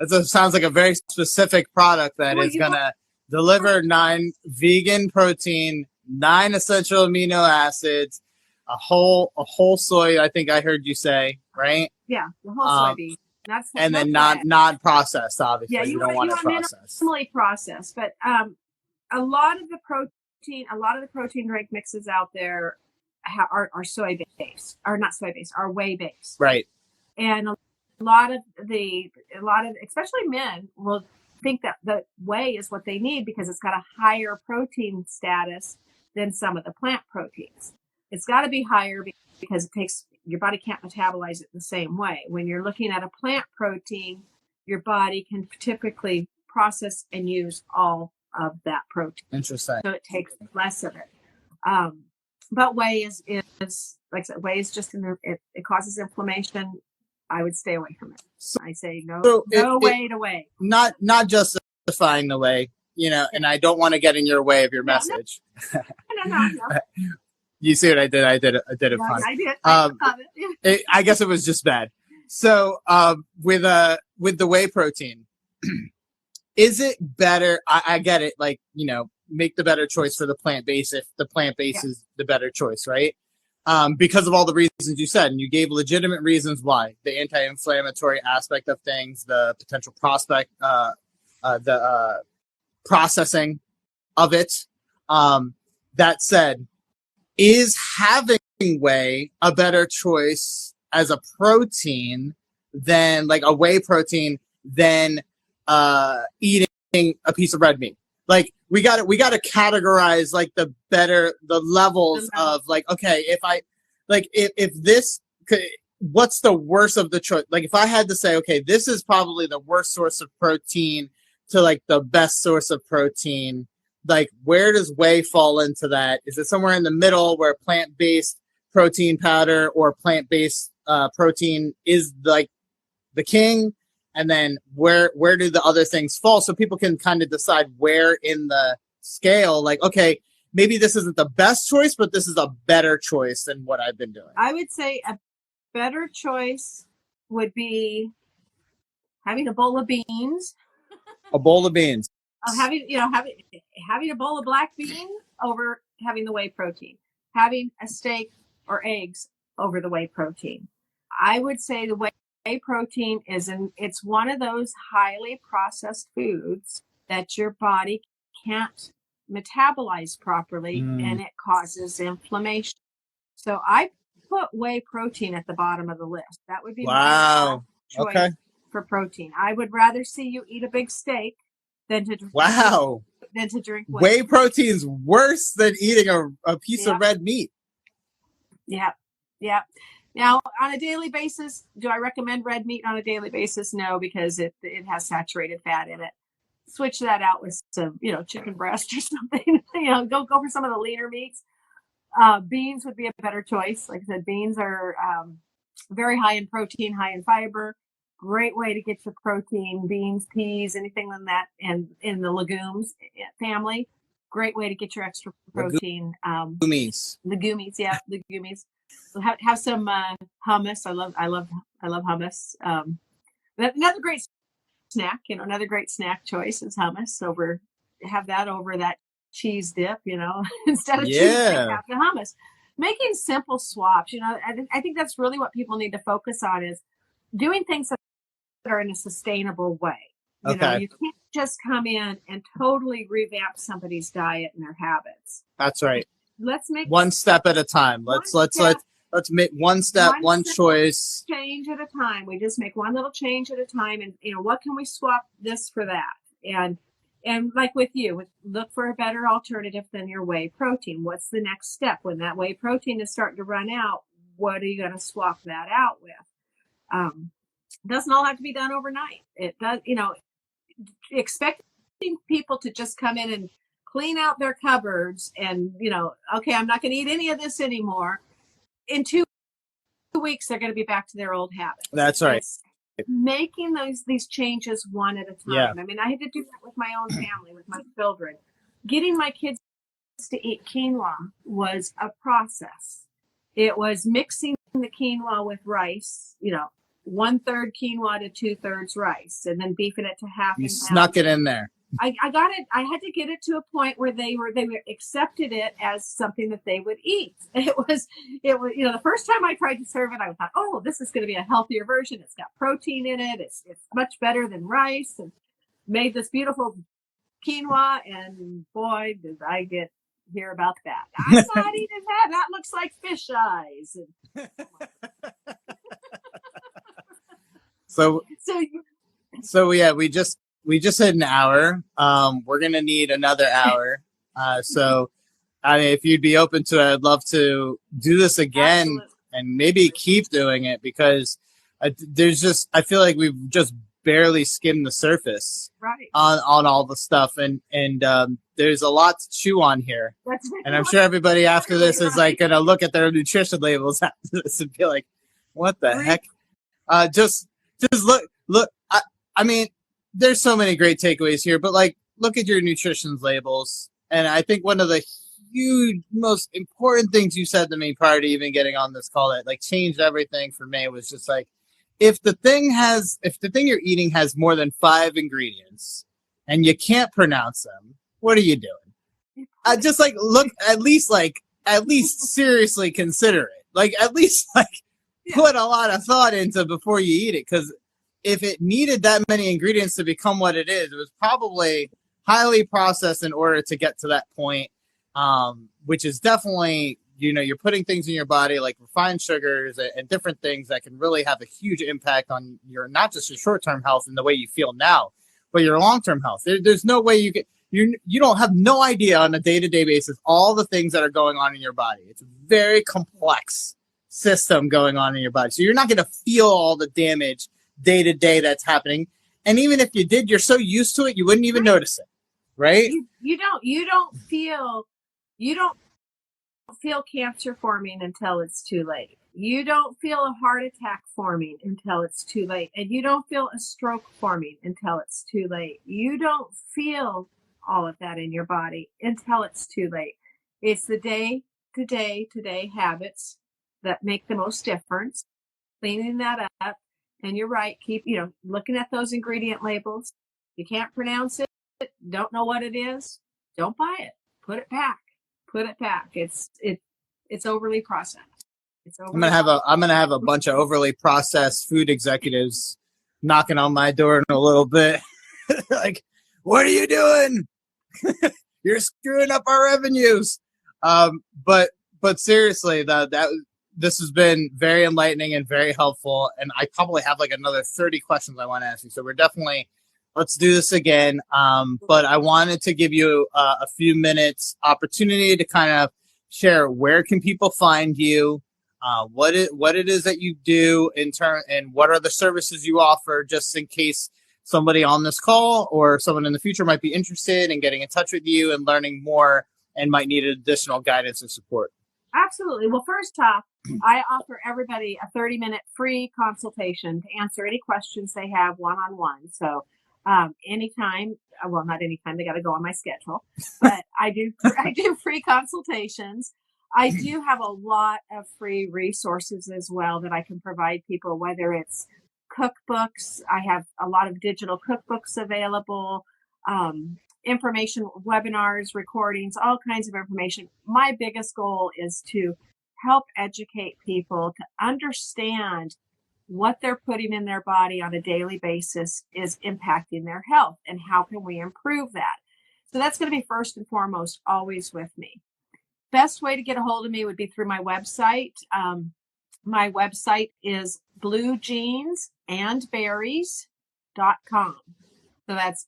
it sounds like a very specific product that is going to deliver 9 vegan protein, 9 essential amino acids, a whole soy. I think I heard you say, right? Yeah, the whole soybean. And then not processed, obviously. Yeah, you don't want it processed. Minimally processed, but a lot of the protein drink mixes out there are soy based, or not soy based, are whey based. Right. And a lot of especially men will think that the whey is what they need because it's got a higher protein status than some of the plant proteins. It's got to be higher because your body can't metabolize it the same way. When you're looking at a plant protein, your body can typically process and use all of that protein. Interesting. So it takes less of it. But whey is like I said, whey is just it causes inflammation. I would stay away from it. I say no way to whey. Not justifying the whey, and I don't want to get in your way of your message. No. You see what I did? I did it fun. I did. I guess it was just bad. So with the whey protein, is it better? I get it. Like, make the better choice for the plant-based if the plant-based is the better choice, right? Because of all the reasons you said, and you gave legitimate reasons why. The anti-inflammatory aspect of things, the potential prospect, the processing of it. That said, is having whey a better choice as a protein than, like, a whey protein than eating a piece of red meat? Like, we got to categorize, like, the levels of, like, okay, if this could, what's the worst of the choice? Like, if I had to say, okay, this is probably the worst source of protein to, like, the best source of protein, like, where does whey fall into that? Is it somewhere in the middle where plant-based protein powder or plant-based protein is, like, the king? And then where do the other things fall? So people can kind of decide where in the scale, like, okay, maybe this isn't the best choice, but this is a better choice than what I've been doing. I would say a better choice would be having a bowl of beans. A bowl of beans. Having a bowl of black beans over having the whey protein. Having a steak or eggs over the whey protein. I would say the whey protein it's one of those highly processed foods that your body can't metabolize properly, and it causes inflammation. So I put whey protein at the bottom of the list. That would be my choice for protein. I would rather see you eat a big steak than to drink whey protein's worse than eating a piece of red meat. Yeah. Now, on a daily basis, do I recommend red meat on a daily basis? No, because it has saturated fat in it. Switch that out with some, chicken breast or something. Go for some of the leaner meats. Beans would be a better choice. Like I said, beans are very high in protein, high in fiber. Great way to get your protein. Beans, peas, anything like that, and in the legumes family. Great way to get your extra protein. Legumes. Legumes. Have some hummus. I love hummus. Another great snack. Another great snack choice is hummus. Have that over that cheese dip. Instead of cheese dip, have the hummus. Making simple swaps. I think that's really what people need to focus on is doing things that are in a sustainable way. You can't just come in and totally revamp somebody's diet and their habits. That's right. Let's make one step at a time. Let's make one step, one choice. Change at a time. We just make one little change at a time, and what can we swap this for that? And like with you, look for a better alternative than your whey protein. What's the next step when that whey protein is starting to run out? What are you going to swap that out with? Doesn't all have to be done overnight. It does, expecting people to just come in and clean out their cupboards and, okay, I'm not going to eat any of this anymore. In 2 weeks, they're going to be back to their old habits. That's right. It's making these changes one at a time. Yeah. I mean, I had to do that with my own family, with my children. Getting my kids to eat quinoa was a process. It was mixing the quinoa with rice, 1/3 quinoa to 2/3 rice, and then beefing it to half. You snuck it in there. I got it. I had to get it to a point where they accepted it as something that they would eat. It was, the first time I tried to serve it, I thought, oh, this is going to be a healthier version. It's got protein in it. It's much better than rice, and made this beautiful quinoa. And boy, did I hear about that. I'm not eating that. That looks like fish eyes. So yeah, we just hit an hour. We're gonna need another hour. So I mean, if you'd be open to it, I'd love to do this again. Absolutely. And maybe keep doing it, because I feel like we've just barely skimmed the surface on all the stuff, and there's a lot to chew on here. And I'm sure everybody after this is like gonna look at their nutrition labels after this and be like, what the heck? Just look. I mean, there's so many great takeaways here, but like, look at your nutrition labels. And I think one of the huge, most important things you said to me prior to even getting on this call that like changed everything for me was just like, if the thing you're eating has more than 5 ingredients and you can't pronounce them, what are you doing? Just like look, at least seriously consider it. Like at least put a lot of thought into before you eat it, because if it needed that many ingredients to become what it was probably highly processed in order to get to that point, which is definitely, you're putting things in your body like refined sugars and different things that can really have a huge impact on not just your short-term health and the way you feel now, but your long-term health. There's no way you don't have no idea on a day-to-day basis all the things that are going on in your body. It's a very complex system going on in your body. So you're not going to feel all the damage day to day that's happening, and even if you did, you're so used to it you wouldn't even notice it, right? You don't feel cancer forming until it's too late. You don't feel a heart attack forming until it's too late, and you don't feel a stroke forming until it's too late. You don't feel all of that in your body until it's too late. It's the day to day habits that make the most difference. cleaning that up. And you're right, keep, looking at those ingredient labels. You can't pronounce it, don't know what it is, don't buy it. Put it back. It's overly processed. I'm gonna have a bunch of overly processed food executives knocking on my door in a little bit. Like, what are you doing? You're screwing up our revenues. But seriously, this has been very enlightening and very helpful. And I probably have like another 30 questions I want to ask you. So let's do this again. But I wanted to give you a few minutes opportunity to kind of share where can people find you, what it is that you do and what are the services you offer, just in case somebody on this call or someone in the future might be interested in getting in touch with you and learning more and might need additional guidance and support. Absolutely. Well, first off, I offer everybody a 30-minute free consultation to answer any questions they have one-on-one. So anytime, well, not anytime, they got to go on my schedule, but I do free consultations. I do have a lot of free resources as well that I can provide people, whether it's cookbooks. I have a lot of digital cookbooks available, information, webinars, recordings, all kinds of information. My biggest goal is to help educate people to understand what they're putting in their body on a daily basis is impacting their health, and how can we improve that. So that's going to be first and foremost always with me. Best way to get a hold of me would be through my website. My website is bluejeansandberries.com. So that's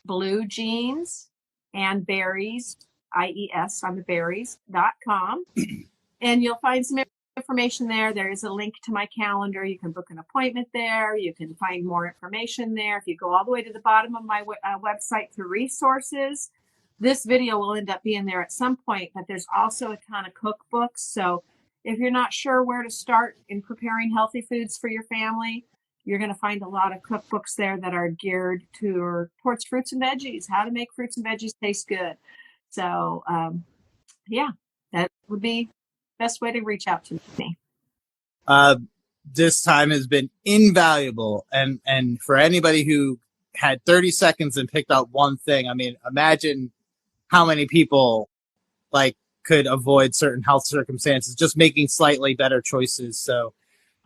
blue jeans and berries, IES on the berries.com. And you'll find some information there. There is a link to my calendar. You can book an appointment there. You can find more information there. If you go all the way to the bottom of my website to resources, this video will end up being there at some point, but there's also a ton of cookbooks. So if you're not sure where to start in preparing healthy foods for your family, you're going to find a lot of cookbooks there that are geared towards fruits and veggies, how to make fruits and veggies taste good. So, that would be the best way to reach out to me. This time has been invaluable. And for anybody who had 30 seconds and picked out one thing, I mean, imagine how many people could avoid certain health circumstances, just making slightly better choices. So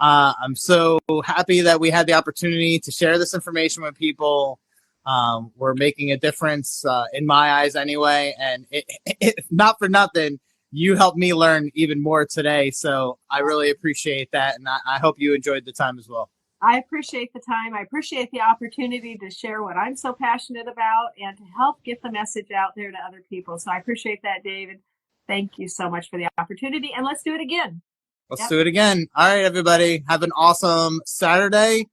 I'm so happy that we had the opportunity to share this information with people. We're making a difference in my eyes anyway. And it, not for nothing, you helped me learn even more today. So I really appreciate that. And I hope you enjoyed the time as well. I appreciate the time. I appreciate the opportunity to share what I'm so passionate about and to help get the message out there to other people. So I appreciate that, David. Thank you so much for the opportunity. And let's do it again. Let's do it again. All right, everybody. Have an awesome Saturday.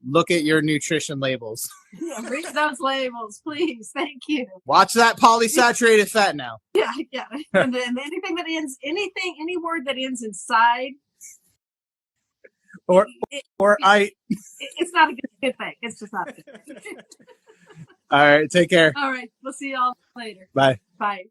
Look at your nutrition labels. Yeah, read those labels, please. Thank you. Watch that polysaturated fat now. Yeah. And then anything that ends, any word that ends in side, it's not a good thing. It's just not a good thing. All right, take care. All right, we'll see y'all later. Bye. Bye.